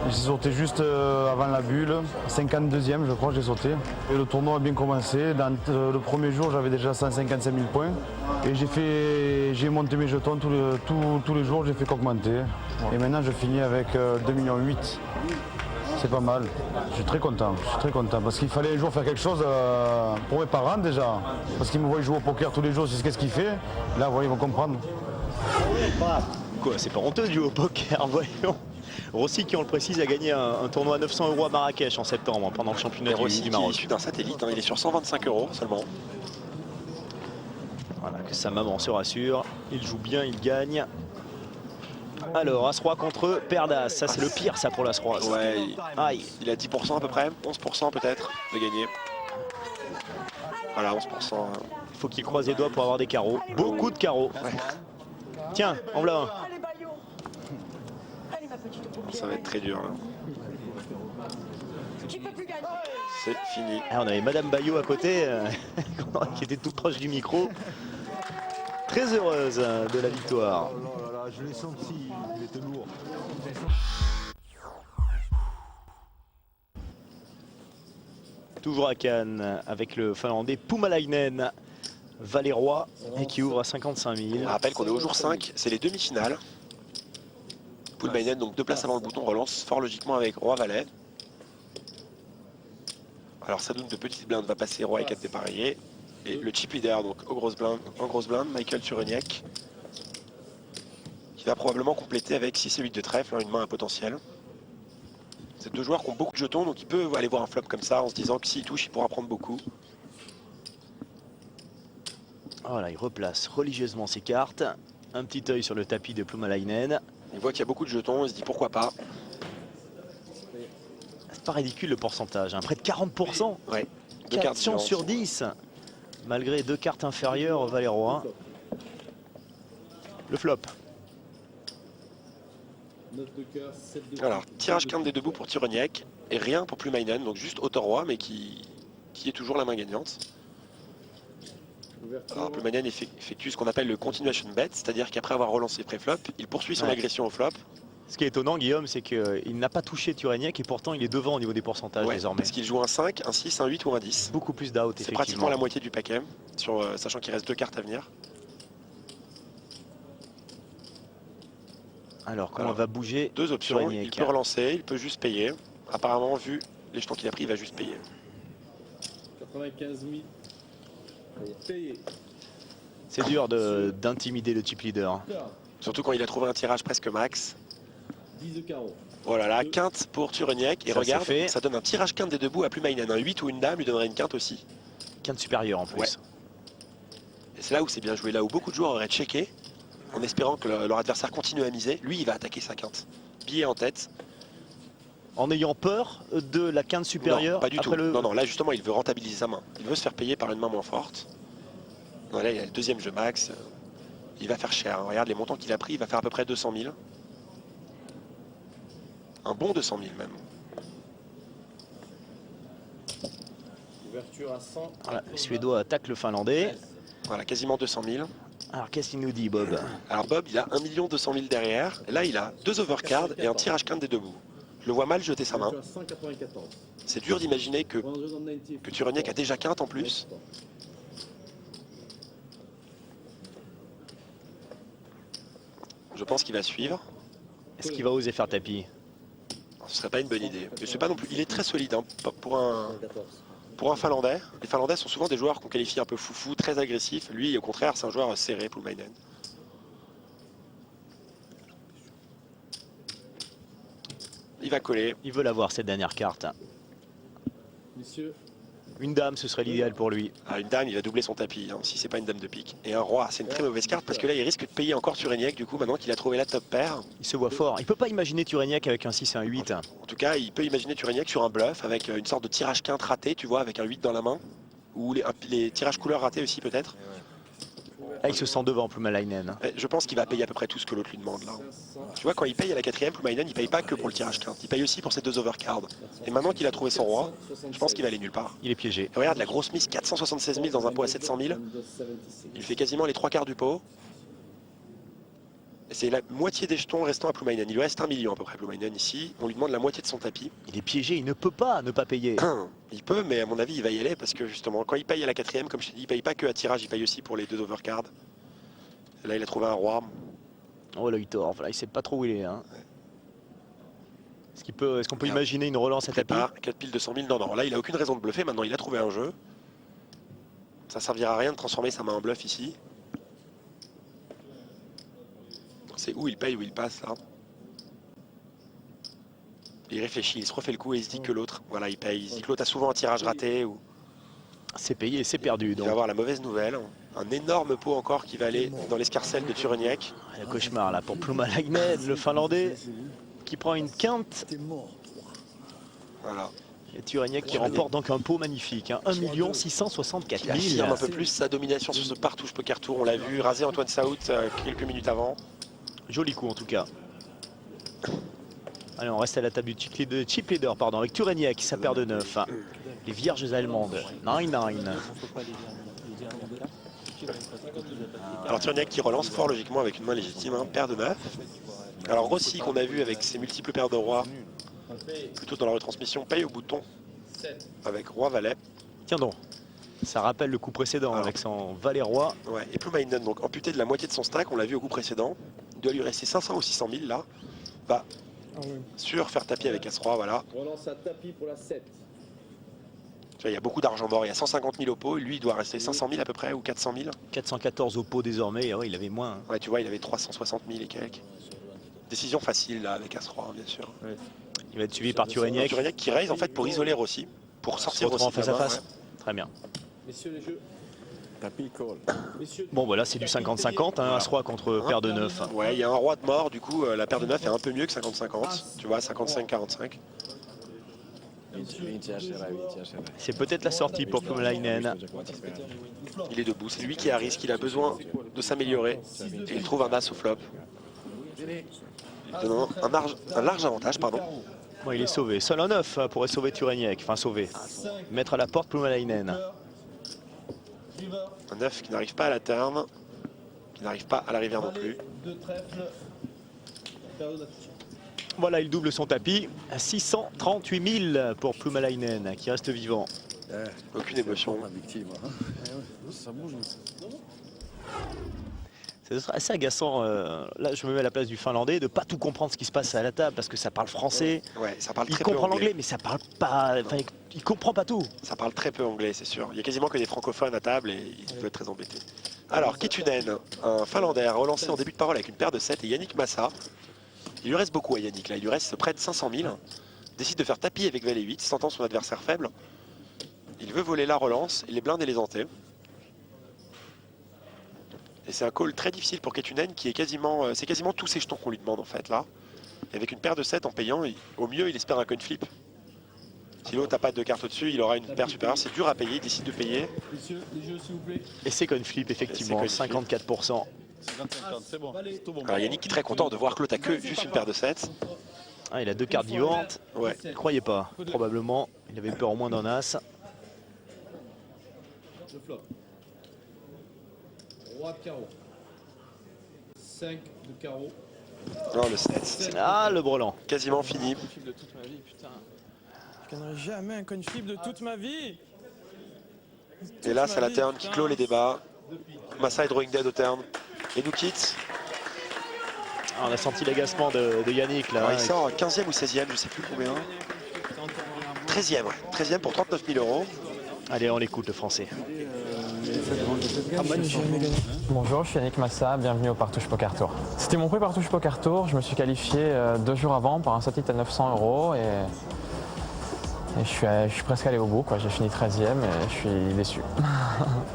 J'ai sauté juste avant la bulle, 52e je crois, j'ai sauté. Et le tournoi a bien commencé. Dans le premier jour, j'avais déjà 155 000 points. Et j'ai monté mes jetons tous les jours, j'ai fait qu'augmenter. Et maintenant, je finis avec 2,8 millions. C'est pas mal. Je suis très content, parce qu'il fallait un jour faire quelque chose pour mes parents déjà. Parce qu'ils me voient jouer au poker tous les jours, c'est ce qu'il fait. Là, vous voyez, ils vont comprendre. Quoi, c'est pas honteux de jouer au poker, voyons. Rossi, qui on le précise, a gagné un tournoi à 900 € à Marrakech en septembre pendant le championnat Rossi du qui est Maroc. issu d'un satellite, hein, il est sur 125 € seulement. Voilà, que sa maman se rassure, il joue bien, il gagne. Alors, As-Roi contre Perdas, ça c'est le pire ça pour l'As-Roi. Ouais, Aïe. il a 10% à peu près, 11% peut-être de gagner. Voilà, 11%. Il faut qu'il croise les doigts pour avoir des carreaux. Beaucoup de carreaux. Ouais. Tiens, en voilà un. Ça va être très dur. Hein. C'est fini. Ah, on avait Madame Bayo à côté, qui était tout proche du micro. Très heureuse de la victoire. Oh là là, je l'ai senti, il était lourd. Toujours à Cannes avec le Finlandais Puumalainen, Valéroy, et qui ouvre à 55 000. On rappelle qu'on est au jour 5, c'est les demi-finales. Puumalainen, donc 2 places avant le bouton, relance fort logiquement avec Roi-Valet. Alors Sadoun de petite blinde va passer Roi et 4 dépareillés. Et le chip leader, donc en grosse blinde, Michael Tureniec, qui va probablement compléter avec 6 et 8 de trèfle, hein, une main à potentiel. C'est deux joueurs qui ont beaucoup de jetons, donc il peut aller voir un flop comme ça en se disant que s'il touche, il pourra prendre beaucoup. Voilà, il replace religieusement ses cartes. Un petit œil sur le tapis de Puumalainen. Il voit qu'il y a beaucoup de jetons, il se dit pourquoi pas. C'est pas ridicule le pourcentage, hein. Près de 40%. Ouais. 4 chances sur 10. Malgré 2 cartes inférieures au Valéroy. Le flop. 9 de cœur, 7 de Alors, tirage quinte des debout pour Tureniec et rien pour Puumalainen, donc juste auto-roi, mais qui est toujours la main gagnante. Alors, Puumalainen effectue ce qu'on appelle le continuation bet, c'est-à-dire qu'après avoir relancé pré-flop, il poursuit son agression au flop. Ce qui est étonnant, Guillaume, c'est qu'il n'a pas touché Tureniec et pourtant il est devant au niveau des pourcentages désormais. Parce qu'il joue un 5, un 6, un 8 ou un 10. Beaucoup plus d'out, c'est pratiquement la moitié du paquet, sachant qu'il reste 2 cartes à venir. Alors, comment va bouger 2 options, Tureniec. il peut relancer, il peut juste payer. Apparemment, vu les jetons qu'il a pris, il va juste payer. 95 000. Payé. C'est dur d'intimider le chip leader. Surtout quand il a trouvé un tirage presque max. 10 de carreau. Voilà, la quinte pour Tureniec. Et Ça, regarde, c'est fait. ça donne un tirage quinte des debout à Puumalainen. Un 8 ou une dame lui donnerait une quinte aussi. Quinte supérieure en plus. Ouais. Et c'est là où c'est bien joué, là où beaucoup de joueurs auraient checké, en espérant que leur adversaire continue à miser. Lui, il va attaquer sa quinte. Billet en tête. En ayant peur de la quinte supérieure. Non, pas du après tout. Le... Non, là justement, il veut rentabiliser sa main. Il veut se faire payer par une main moins forte. Non, là, il y a le deuxième jeu max. Il va faire cher. Regarde les montants qu'il a pris, il va faire à peu près 200 000. Un bon 200 000 même. Ouverture à 100. Voilà, le Suédois attaque le Finlandais. Voilà, quasiment 200 000. Alors qu'est-ce qu'il nous dit, Bob? Alors Bob, il a 1 200 000 derrière. Et là, il a 2 overcards et un tirage quinte des debout. Je le vois mal jeter sa main. Ouverture à 194. C'est dur d'imaginer que Tureniec a déjà quinte en plus. Je pense qu'il va suivre. Est-ce qu'il va oser faire tapis? Ce serait pas une bonne idée. Mais c'est pas non plus. Il est très solide hein, pour un Finlandais. Les Finlandais sont souvent des joueurs qu'on qualifie un peu foufou, très agressifs. Lui, au contraire, c'est un joueur serré, Puumalainen. Il va coller. Il veut l'avoir cette dernière carte. Messieurs. Une dame, ce serait l'idéal pour lui. Ah, une dame, il va doubler son tapis, hein, si c'est pas une dame de pique. Et un roi, c'est une très mauvaise carte parce que là, il risque de payer encore Tureniec, du coup, maintenant qu'il a trouvé la top paire. Il se voit fort. Il peut pas imaginer Tureniec avec un 6 et un 8. En tout cas, il peut imaginer Tureniec sur un bluff avec une sorte de tirage quinte raté, tu vois, avec un 8 dans la main. Ou les tirages couleurs ratés aussi, peut-être. Là, il se sent devant Puumalainen. Je pense qu'il va payer à peu près tout ce que l'autre lui demande là. Tu vois, quand il paye à la 4ème, Puumalainen, il paye pas que pour le tirage quinte. Il paye aussi pour ses 2 overcards. Et maintenant qu'il a trouvé son roi, je pense qu'il va aller nulle part. Il est piégé. Et regarde, la grosse mise, 476 000 dans un pot à 700 000. Il fait quasiment les 3 quarts du pot. C'est la moitié des jetons restant à Ploumainen. Il lui reste 1 million à peu près Ploumainen ici. On lui demande la moitié de son tapis. Il est piégé, il ne peut pas ne pas payer. Il peut, mais à mon avis, il va y aller parce que justement, quand il paye à la 4e, comme je t'ai dit, il paye pas que à tirage, il paye aussi pour les 2 overcards. Là, il a trouvé un roi. Oh, l'œil tort, voilà, il sait pas trop où il est. Hein. Est-ce qu'on peut imaginer une relance à tapis? 4 piles de 100 000. Non, non, là, il a aucune raison de bluffer. Maintenant, il a trouvé un jeu. Ça servira à rien de transformer sa main en bluff ici. C'est où il paye, où il passe, là. Il réfléchit, il se refait le coup et il se dit que l'autre, voilà, il paye. Il se dit que l'autre a souvent un tirage raté. Ou... C'est payé, c'est perdu. Il va avoir la mauvaise nouvelle. Un énorme pot encore qui va aller dans l'escarcelle de Tureniec. Le cauchemar là pour Ploumalainen, le Finlandais, qui prend une quinte. Voilà. Et Tureniec qui remporte donc un pot magnifique. Hein. 1 664 000. Il affirme un peu plus sa domination sur ce partouche poker tour. On l'a vu raser Antoine Saout quelques minutes avant. Joli coup en tout cas. Allez, on reste à la table du chip leader, pardon, avec Tureniec, sa paire de 9. Les vierges allemandes, 9-9. Alors Tureniec qui relance fort logiquement avec une main légitime, hein, paire de 9. Alors Rossi qu'on a vu avec ses multiples paires de rois, plutôt dans la retransmission, paye au bouton avec roi-valet. Tiens donc, ça rappelle le coup précédent avec son valet-roi. Ouais, et Ploumainen, donc amputé de la moitié de son stack, on l'a vu au coup précédent. Il doit lui rester 500 ou 600 000 là. Va sur faire tapis avec As-Roi, voilà. Relance à tapis pour la 7. Tu vois, il y a beaucoup d'argent mort, il y a 150 000 au pot, lui il doit rester 500 000 à peu près, ou 400 000. 414 au pot désormais, ah ouais, il avait moins. Hein. Ouais, tu vois, il avait 360 000 et quelques. Décision facile là avec As-Roi, bien sûr. Ouais. Il va être suivi par Tureniec. Tureniec qui raise en fait pour isoler Rossi, pour sortir Rossi en face à face. Ouais. Très bien. Messieurs les jeux. Tapis call. Bon voilà, c'est du 50-50, hein, As-Roi contre paire de 9. Ouais, il y a un roi de mort, du coup la paire de 9 est un peu mieux que 50-50. Tu vois, 55-45. C'est peut-être la sortie pour Ploumalainen. Il est debout, c'est lui qui est à risque, il a besoin de s'améliorer. Et il trouve un as au flop. Il donne un large avantage, pardon. Bon, il est sauvé. Seul un 9 pourrait sauver Tureniec. Enfin, sauver. Mettre à la porte Ploumalainen. Un 9 qui n'arrive pas à la turn, qui n'arrive pas à la rivière non plus. Voilà, il double son tapis. 638 000 pour Ploumalainen, qui reste vivant. Aucune émotion. C'est assez agaçant, là je me mets à la place du Finlandais, de pas tout comprendre ce qui se passe à la table, parce que ça parle français. Ouais, ça parle il très peu comprend anglais. l'anglais, mais ça parle pas, enfin, il comprend pas tout. Ça parle très peu anglais, c'est sûr. Il y a quasiment que des francophones à table et il doit être très embêté. Alors, Kettunen, un Finlandais, a relancé en début de parole avec une paire de 7 et Yannick Massa. Il lui reste beaucoup à Yannick, là. Il lui reste près de 500 000. Décide de faire tapis avec valet 8, sentant son adversaire faible. Il veut voler la relance, et les blindes et les hantés. Et c'est un call très difficile pour Kettunen qui est quasiment, c'est quasiment tous ses jetons qu'on lui demande en fait là. Et avec une paire de 7 en payant, au mieux il espère un coin flip. Si l'autre n'a pas de carte au-dessus, il aura une paire supérieure. C'est dur à payer, il décide de payer. Messieurs, les jeux s'il vous plaît. Et c'est coin flip effectivement, 54%. C'est bon. Alors Yannick est très content de voir que l'autre a que juste une paire de 7. Ah, il a deux cartes vivantes. Ouais. Il ne croyait pas, probablement. Il avait peur au moins d'un as. Le flop. Roi de carreau. 5 de carreau. Non, le 7. Ah, le brelan. Quasiment fini. De toute ma vie, putain. Je gagnerai jamais un coin flip de toute ma vie. Et là, c'est la turn qui clôt les débats. Massa est drawing dead au turn. Et nous quitte. Ah, on a senti l'agacement de Yannick là. Alors, il sort 15e ou 16e, je sais plus combien. 13e, ouais. 13e pour 39 000 €. Allez, on l'écoute le français. Bonjour, je suis Yannick Massa, bienvenue au Partouche Poker Tour. C'était mon premier Partouche Poker Tour, je me suis qualifié 2 jours avant par un satellite à 900 € et je suis presque allé au bout, j'ai fini 13e et je suis déçu.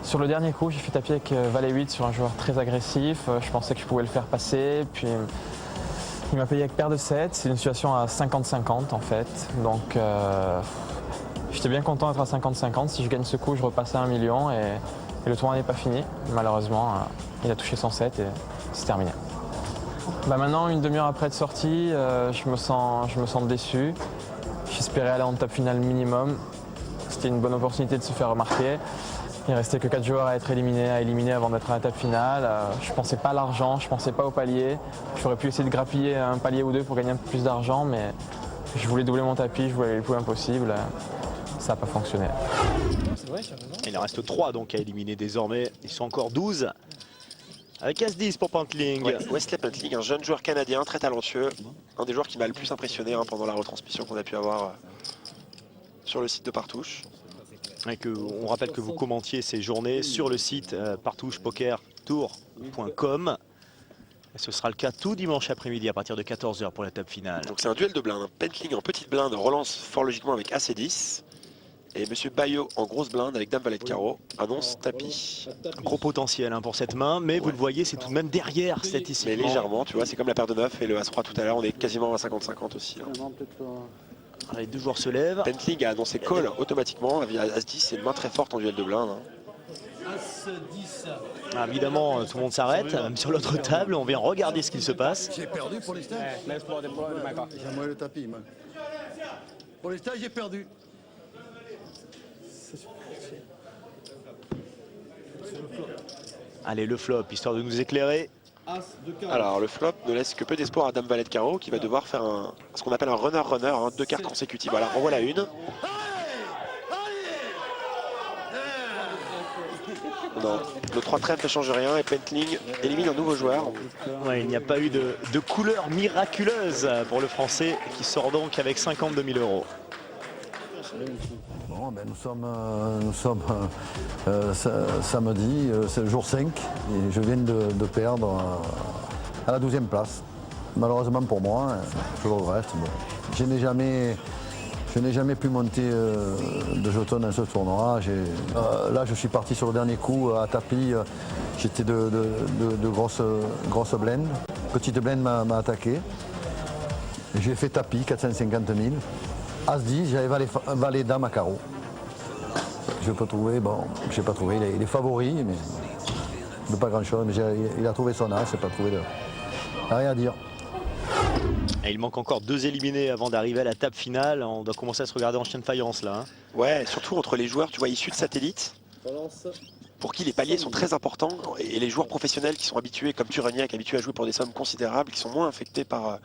Sur le dernier coup, j'ai fait tapis avec valet 8 sur un joueur très agressif, je pensais que je pouvais le faire passer, puis il m'a payé avec paire de 7, c'est une situation à 50-50 en fait, donc j'étais bien content d'être à 50-50, si je gagne ce coup je repasse à 1 million et le tournoi n'est pas fini, malheureusement il a touché son 7 et c'est terminé. Maintenant, une demi-heure après être sorti, je me sens déçu. J'espérais aller en table finale minimum. C'était une bonne opportunité de se faire remarquer. Il restait que 4 joueurs à être éliminés avant d'être à la table finale. Je pensais pas à l'argent, je pensais pas au palier. J'aurais pu essayer de grappiller un palier ou deux pour gagner un peu plus d'argent, mais je voulais doubler mon tapis, je voulais aller le plus loin possible. Ça n'a pas fonctionné. Il en reste 3 donc à éliminer désormais. Ils sont encore 12. Avec As-10 pour Pentling. Ouais, Wesley Pentling, un jeune joueur canadien très talentueux. Un des joueurs qui m'a le plus impressionné hein, pendant la retransmission qu'on a pu avoir sur le site de Partouche. Et on rappelle que vous commentiez ces journées sur le site partouchepokertour.com. Ce sera le cas tout dimanche après-midi à partir de 14 h pour la table finale. Donc c'est un duel de blindes. Pentling en petite blinde relance fort logiquement avec As-10. Et Monsieur Bayo en grosse blinde avec Dame Valet de Carreau annonce tapis. Gros potentiel hein, pour cette main, mais vous le voyez, c'est tout de même derrière statistiquement. Mais légèrement, tu vois, c'est comme la paire de 9 et le As-3 tout à l'heure, on est quasiment à 50-50 aussi. Là. Les deux joueurs se lèvent. Pentling a annoncé call automatiquement, As-10 c'est une main très forte en duel de blinde. Hein. Ah, évidemment, tout le monde s'arrête, même sur l'autre table, on vient regarder ce qu'il se passe. J'ai perdu pour les stages. J'aimerais le tapis, moi. Pour les stages, j'ai perdu. Allez, le flop, histoire de nous éclairer. Alors, le flop ne laisse que peu d'espoir à Dame Valet de Carreau qui va devoir faire ce qu'on appelle un runner-runner, hein, 2 cartes consécutives. Voilà, renvoie la une. Non, le 3 trèfle ne change rien et Pentling élimine un nouveau joueur. Ouais, il n'y a pas eu de couleur miraculeuse pour le Français qui sort donc avec 52 000 €. Bon, ben nous sommes samedi, c'est le jour 5 et je viens de perdre à la 12e place. Malheureusement pour moi, je le regrette. Bon. Je n'ai jamais pu monter de jetons dans ce tournoi. Là, je suis parti sur le dernier coup à tapis. J'étais de grosses blindes. Petite blinde m'a attaqué. J'ai fait tapis, 450 000. As-10, j'avais valet dame à carreau. Je peux trouver, bon, je n'ai pas trouvé, il est favori, mais de pas grand-chose. Mais il a trouvé son as, c'est pas trouvé de... Rien à dire. Et il manque encore 2 éliminés avant d'arriver à la table finale. On doit commencer à se regarder en chien de faïence là. Hein. Ouais, surtout entre les joueurs, tu vois, issus de satellites, pour qui les paliers sont très importants, et les joueurs professionnels qui sont habitués, comme Turagnac, habitués à jouer pour des sommes considérables, qui sont moins infectés par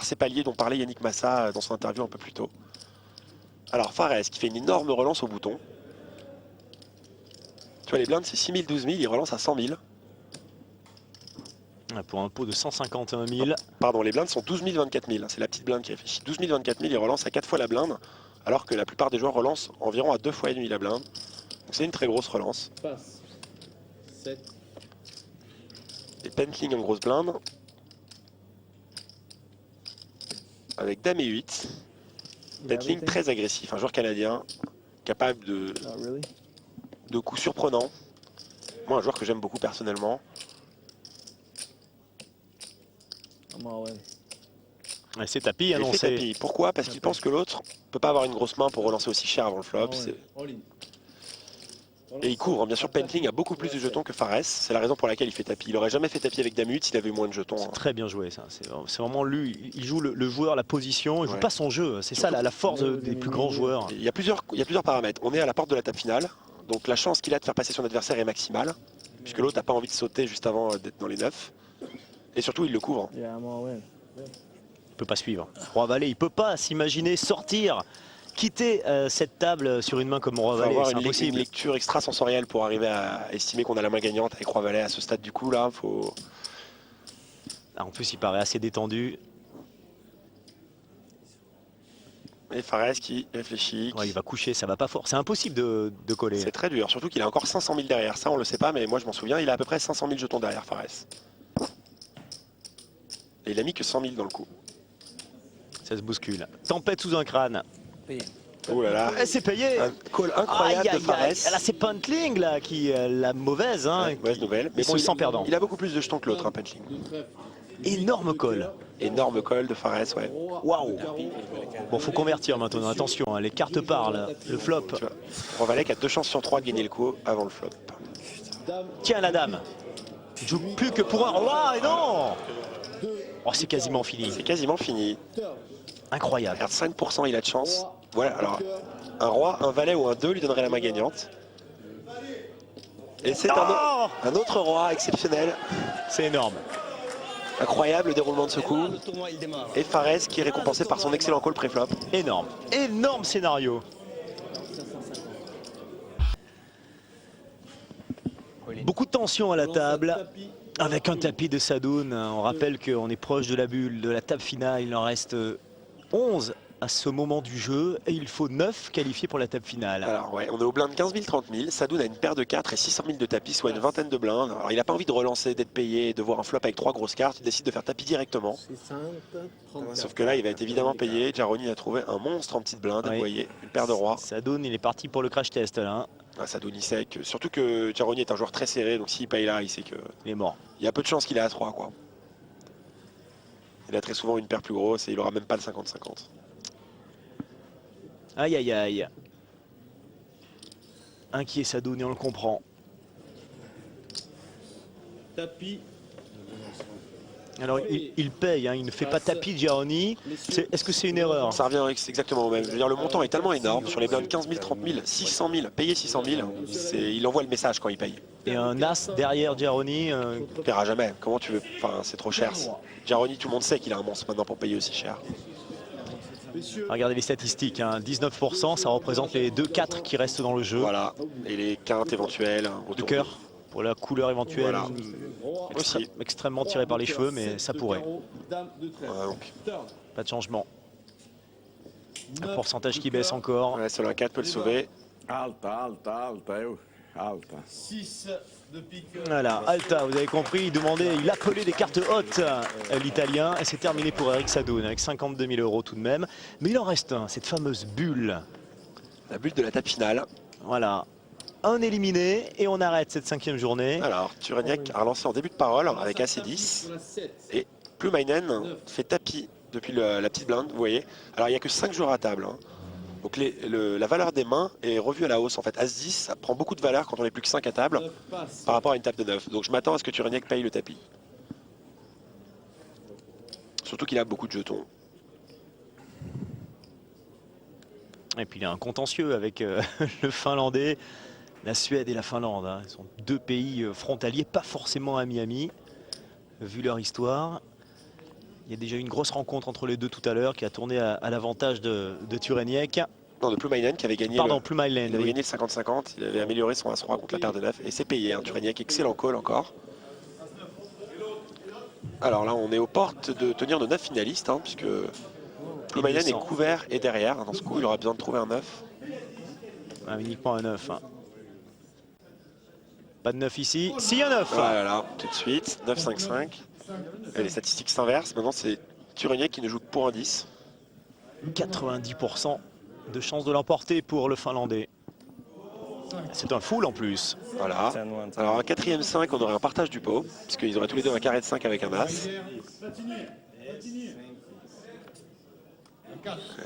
ces paliers dont parlait Yannick Massa dans son interview un peu plus tôt. Alors Fares qui fait une énorme relance au bouton. Tu vois, les blindes c'est 6 000, 12 000, il relance à 100 000. Pour un pot de 151 000. Pardon, les blindes sont 12 000, 24 000. C'est la petite blinde qui réfléchit. 12 000, 24 000, il relance à 4 fois la blinde, alors que la plupart des joueurs relancent environ à 2 fois et demi la blinde. Donc c'est une très grosse relance. Passe. 7. Et Pentling en grosse blinde. Avec Dame et 8. Pentling très agressif, un joueur canadien, capable de coups surprenants. Moi, un joueur que j'aime beaucoup personnellement. C'est tapis annoncé. C'est tapis. Pourquoi? Parce qu'il pense que l'autre ne peut pas avoir une grosse main pour relancer aussi cher avant le flop. Et il couvre. Bien sûr, Pentling a beaucoup plus de jetons que Fares. C'est la raison pour laquelle il fait tapis. Il n'aurait jamais fait tapis avec Dame 8 s'il avait eu moins de jetons. C'est très bien joué ça. C'est vraiment lui. Il joue le joueur, la position. Il joue pas son jeu. C'est ça la force des plus grands joueurs. Il y a plusieurs paramètres. On est à la porte de la table finale. Donc la chance qu'il a de faire passer son adversaire est maximale. Puisque l'autre n'a pas envie de sauter juste avant d'être dans les 9. Et surtout, il le couvre. Il peut pas suivre. Roi Valet, il peut pas s'imaginer sortir, quitter cette table sur une main comme Roi Valet. C'est impossible. Une lecture extrasensorielle pour arriver à estimer qu'on a la main gagnante avec Roi Valet à ce stade du coup là. Faut... Ah, en plus, il paraît assez détendu. Et Fares qui réfléchit. Ouais, il va coucher, ça va pas fort. C'est impossible de coller. C'est très dur, surtout qu'il a encore 500 000 derrière. Ça, on le sait pas, mais moi je m'en souviens. Il a à peu près 500 000 jetons derrière Fares. Et il a mis que 100 000 dans le coup. Ça se bouscule. Tempête sous un crâne. Oh là là. C'est payé. Un call incroyable de Fares. Là, c'est Pentling là, qui la mauvaise. Hein, ouais, mauvaise nouvelle. Mais bon, il perdant. Il a beaucoup plus de jetons que l'autre, hein, Pentling. Énorme call. Énorme call de Fares, ouais. Waouh. Bon, faut convertir maintenant. Attention, hein, les cartes parlent. Le flop. Roi Valet qui a 2 chances sur 3 de gagner le coup avant le flop. Tiens la dame. Il joue plus que pour un roi et non. Oh, c'est quasiment fini. C'est quasiment fini. Incroyable. Regarde, 5% il a de chance. Voilà, alors un roi, un valet ou un 2 lui donnerait la main gagnante. Et c'est un autre roi exceptionnel. C'est énorme. Incroyable le déroulement de ce coup. Et Fares qui est récompensé par son excellent call pré-flop. Énorme. Énorme scénario. Beaucoup de tension à la table. Avec un tapis de Sadoun. On rappelle qu'on est proche de la bulle, de la table finale. Il en reste 11 à ce moment du jeu. Et il faut 9 qualifiés pour la table finale. Alors ouais, on est au blind 15 000, 30 000. Sadoun a une paire de 4 et 600 000 de tapis, soit une vingtaine de blindes. Alors il n'a pas envie de relancer, d'être payé, de voir un flop avec 3 grosses cartes. Il décide de faire tapis directement. Sauf que là, il va être évidemment payé. Jaroni a trouvé un monstre en petite blinde. Oui. Vous voyez, une paire de rois. Sadoun, il est parti pour le crash test là. Ah, Sadoun, il sait que, surtout que Jaroni est un joueur très serré. Donc s'il paye là, il sait que il est mort. Il y a peu de chances qu'il ait à 3 quoi. Il a très souvent une paire plus grosse et il aura même pas le 50-50. Aïe aïe aïe. Inquiet Sadoun et on le comprend. Tapis. Alors il paye, hein, il ne fait pas tapis Jaroni. Est-ce que c'est une erreur? Ça revient exactement au même. Je veux dire, le montant est tellement énorme. Sur les blindes 15 000, 30 000, 600 000, payer 600 000, il envoie le message quand il paye. Et un as derrière Jaroni. Il ne paiera jamais. Comment tu veux? Enfin, c'est trop cher. Jaroni, tout le monde sait qu'il a un monstre maintenant pour payer aussi cher. Regardez les statistiques, hein, 19%, ça représente les 2-4 qui restent dans le jeu. Voilà, et les quintes éventuelles. De cœur, pour la couleur éventuelle. Voilà. Aussi. Extrêmement tiré par les cheveux, mais ça pourrait. Voilà, donc. Pas de changement. Un pourcentage qui baisse encore. Ouais, seul un 4 peut le sauver. Alta. 6 de pique. Voilà, Alta, vous avez compris, il appelait des cartes hautes, l'Italien, et c'est terminé pour Eric Sadoun, avec 52 000 € tout de même. Mais il en reste un, cette fameuse bulle. La bulle de la table finale. Voilà, un éliminé, et on arrête cette 5e journée. Alors, Tureniec a relancé en début de parole, avec AC10, et Plumainen fait tapis depuis la petite blinde, vous voyez. Alors, il n'y a que 5 joueurs à table, hein. Donc la valeur des mains est revue à la hausse. En fait, As-10, ça prend beaucoup de valeur quand on n'est plus que 5 à table par rapport à une table de 9. Donc je m'attends à ce que Tureniec paye le tapis. Surtout qu'il a beaucoup de jetons. Et puis il y a un contentieux avec le Finlandais, la Suède et la Finlande. Hein. Ils sont deux pays frontaliers, pas forcément amis, vu leur histoire. Il y a déjà eu une grosse rencontre entre les deux tout à l'heure qui a tourné à l'avantage de Tureniec. Non, de Plumainen qui avait gagné. Pardon, Plumainen. Il avait gagné le 50-50, il avait amélioré son As-Roi contre la paire de 9 et c'est payé. Hein. Tureniec, excellent call encore. Alors là, on est aux portes de tenir de 9 finalistes, hein, puisque Plumainen est couvert et derrière. Dans ce coup, il aura besoin de trouver un 9. Ah, uniquement un 9. Hein. Pas de 9 ici. Si, un 9. Voilà, tout de suite. 9-5-5. Et les statistiques s'inversent. Maintenant, c'est Tureniec qui ne joue que pour un 10. 90% de chance de l'emporter pour le Finlandais. C'est un full en plus. Voilà. Alors, un 4e 5, on aurait un partage du pot, puisqu'ils auraient tous les deux un carré de 5 avec un As.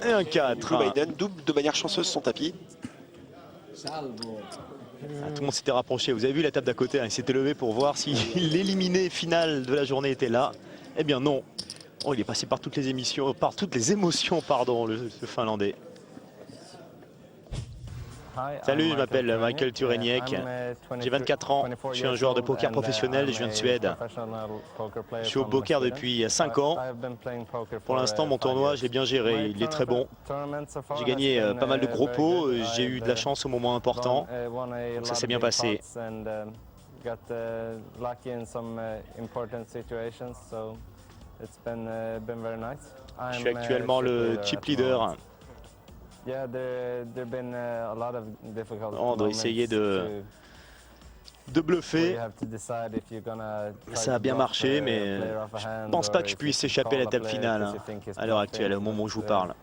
Et un 4. Plumainen double de manière chanceuse son tapis. Ah, tout le monde s'était rapproché. Vous avez vu la table d'à côté, hein, il s'était levé pour voir si l'éliminé final de la journée était là. Eh bien non. Oh, il est passé par toutes les émissions, par toutes les émotions, pardon, le Finlandais. Salut, je m'appelle Michael Tureniec. J'ai 24 ans, je suis un joueur de poker professionnel et je viens de Suède. Je suis au poker depuis 5 ans. Pour l'instant, mon tournoi, j'ai bien géré, il est très bon. J'ai gagné pas mal de gros pots, j'ai eu de la chance au moment important, donc ça s'est bien passé. Je suis actuellement le chip leader. On doit essayer de bluffer. Ça a bien marché, mais je ne pense pas que je puisse échapper à la table finale hein, à l'heure actuelle, au moment où je vous parle.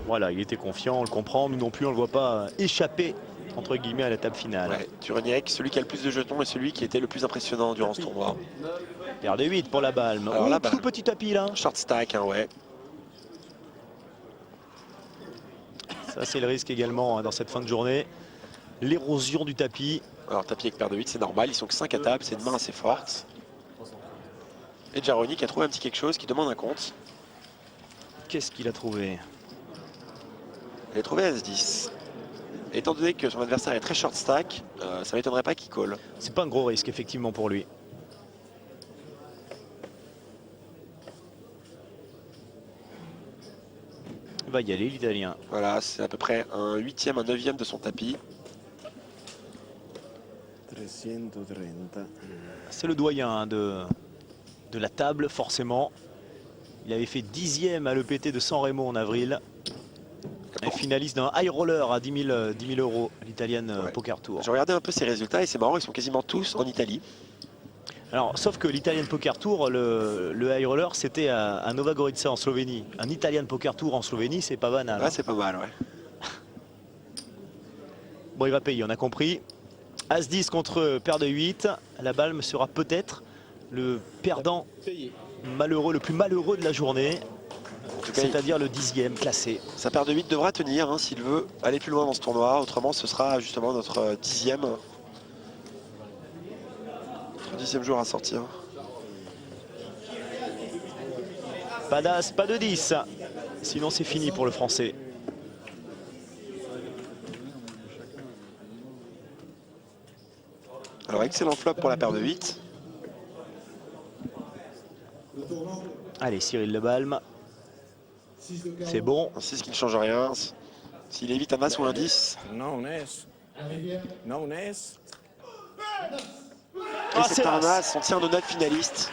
Voilà, il était confiant, on le comprend. Nous non plus, on ne le voit pas échapper entre guillemets à la table finale. Ouais, Tureniec, celui qui a le plus de jetons et celui qui était le plus impressionnant durant ce tournoi. Paire de 8 pour la balle. Alors là, tout petit tapis là. Short stack, hein, ouais. Ça c'est le risque également hein, dans cette fin de journée. L'érosion du tapis. Alors tapis avec paire de 8, c'est normal. Ils sont que 5 à table, c'est une main assez forte. Et Jaroni qui a trouvé un petit quelque chose qui demande un compte. Qu'est-ce qu'il a trouvé? Il a trouvé As-10. Étant donné que son adversaire est très short stack, ça m'étonnerait pas qu'il call. C'est pas un gros risque effectivement pour lui. Il va y aller l'Italien. Voilà, c'est à peu près un 8e, un 9e de son tapis. 330. C'est le doyen de la table forcément. Il avait fait 10e à l'EPT de San Remo en avril. Et finaliste d'un high roller à 10 000 euros, l'Italian Poker Tour. J'ai regardé un peu ses résultats et c'est marrant, ils sont quasiment tous en Italie. Alors, sauf que l'Italian Poker Tour, le high roller, c'était à Nova Gorica en Slovénie. Un Italian Poker Tour en Slovénie, c'est pas banal. Ouais, c'est pas mal, ouais. Bon, il va payer, on a compris. As-10 contre paire de 8. La balle sera peut-être le perdant malheureux, le plus malheureux de la journée. C'est-à-dire le 10e classé. Sa paire de 8 devra tenir hein, s'il veut aller plus loin dans ce tournoi. Autrement, ce sera justement notre 10e. Notre 10e jour à sortir. Pas d'As, pas de 10. Sinon, c'est fini pour le Français. Alors, excellent flop pour la paire de 8. Allez, Cyril Lebalme. C'est bon. Un 6 qui ne change rien. S'il évite un As ou un 10. Et c'est un As, on tient nos 9 finalistes.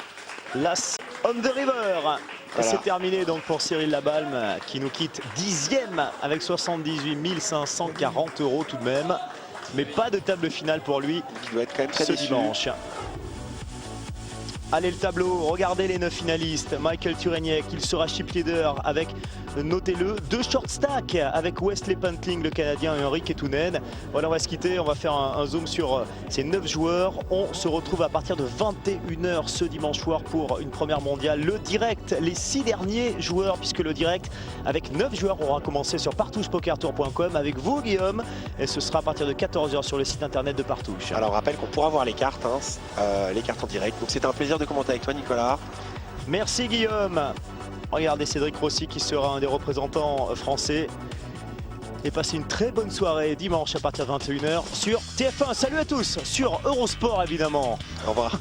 L'As on the river. Voilà. C'est terminé donc pour Cyril Labalme qui nous quitte 10e avec 78 540 euros tout de même. Mais pas de table finale pour lui. Il doit être quand même très ce déçu. dimanche. Allez, le tableau, regardez les 9 finalistes. Michael Tureniec, il sera chip leader avec, notez-le, 2 short stack avec Wesley Pantling, le Canadien, et Henri Kettunen. Voilà, on va se quitter, on va faire un zoom sur ces 9 joueurs. On se retrouve à partir de 21 h ce dimanche soir pour une première mondiale. Le direct, les 6 derniers joueurs, puisque le direct avec 9 joueurs aura commencé sur partouchepokertour.com avec vous, Guillaume. Et ce sera à partir de 14 h sur le site internet de Partouche. Alors, on rappelle qu'on pourra voir les cartes, les cartes en direct. Donc, c'était un plaisir de commenter avec toi, Nicolas. Merci Guillaume. Regardez Cédric Rossi qui sera un des représentants français. Et passez une très bonne soirée dimanche à partir de 21 h sur TF1. Salut à tous sur Eurosport évidemment. Au revoir.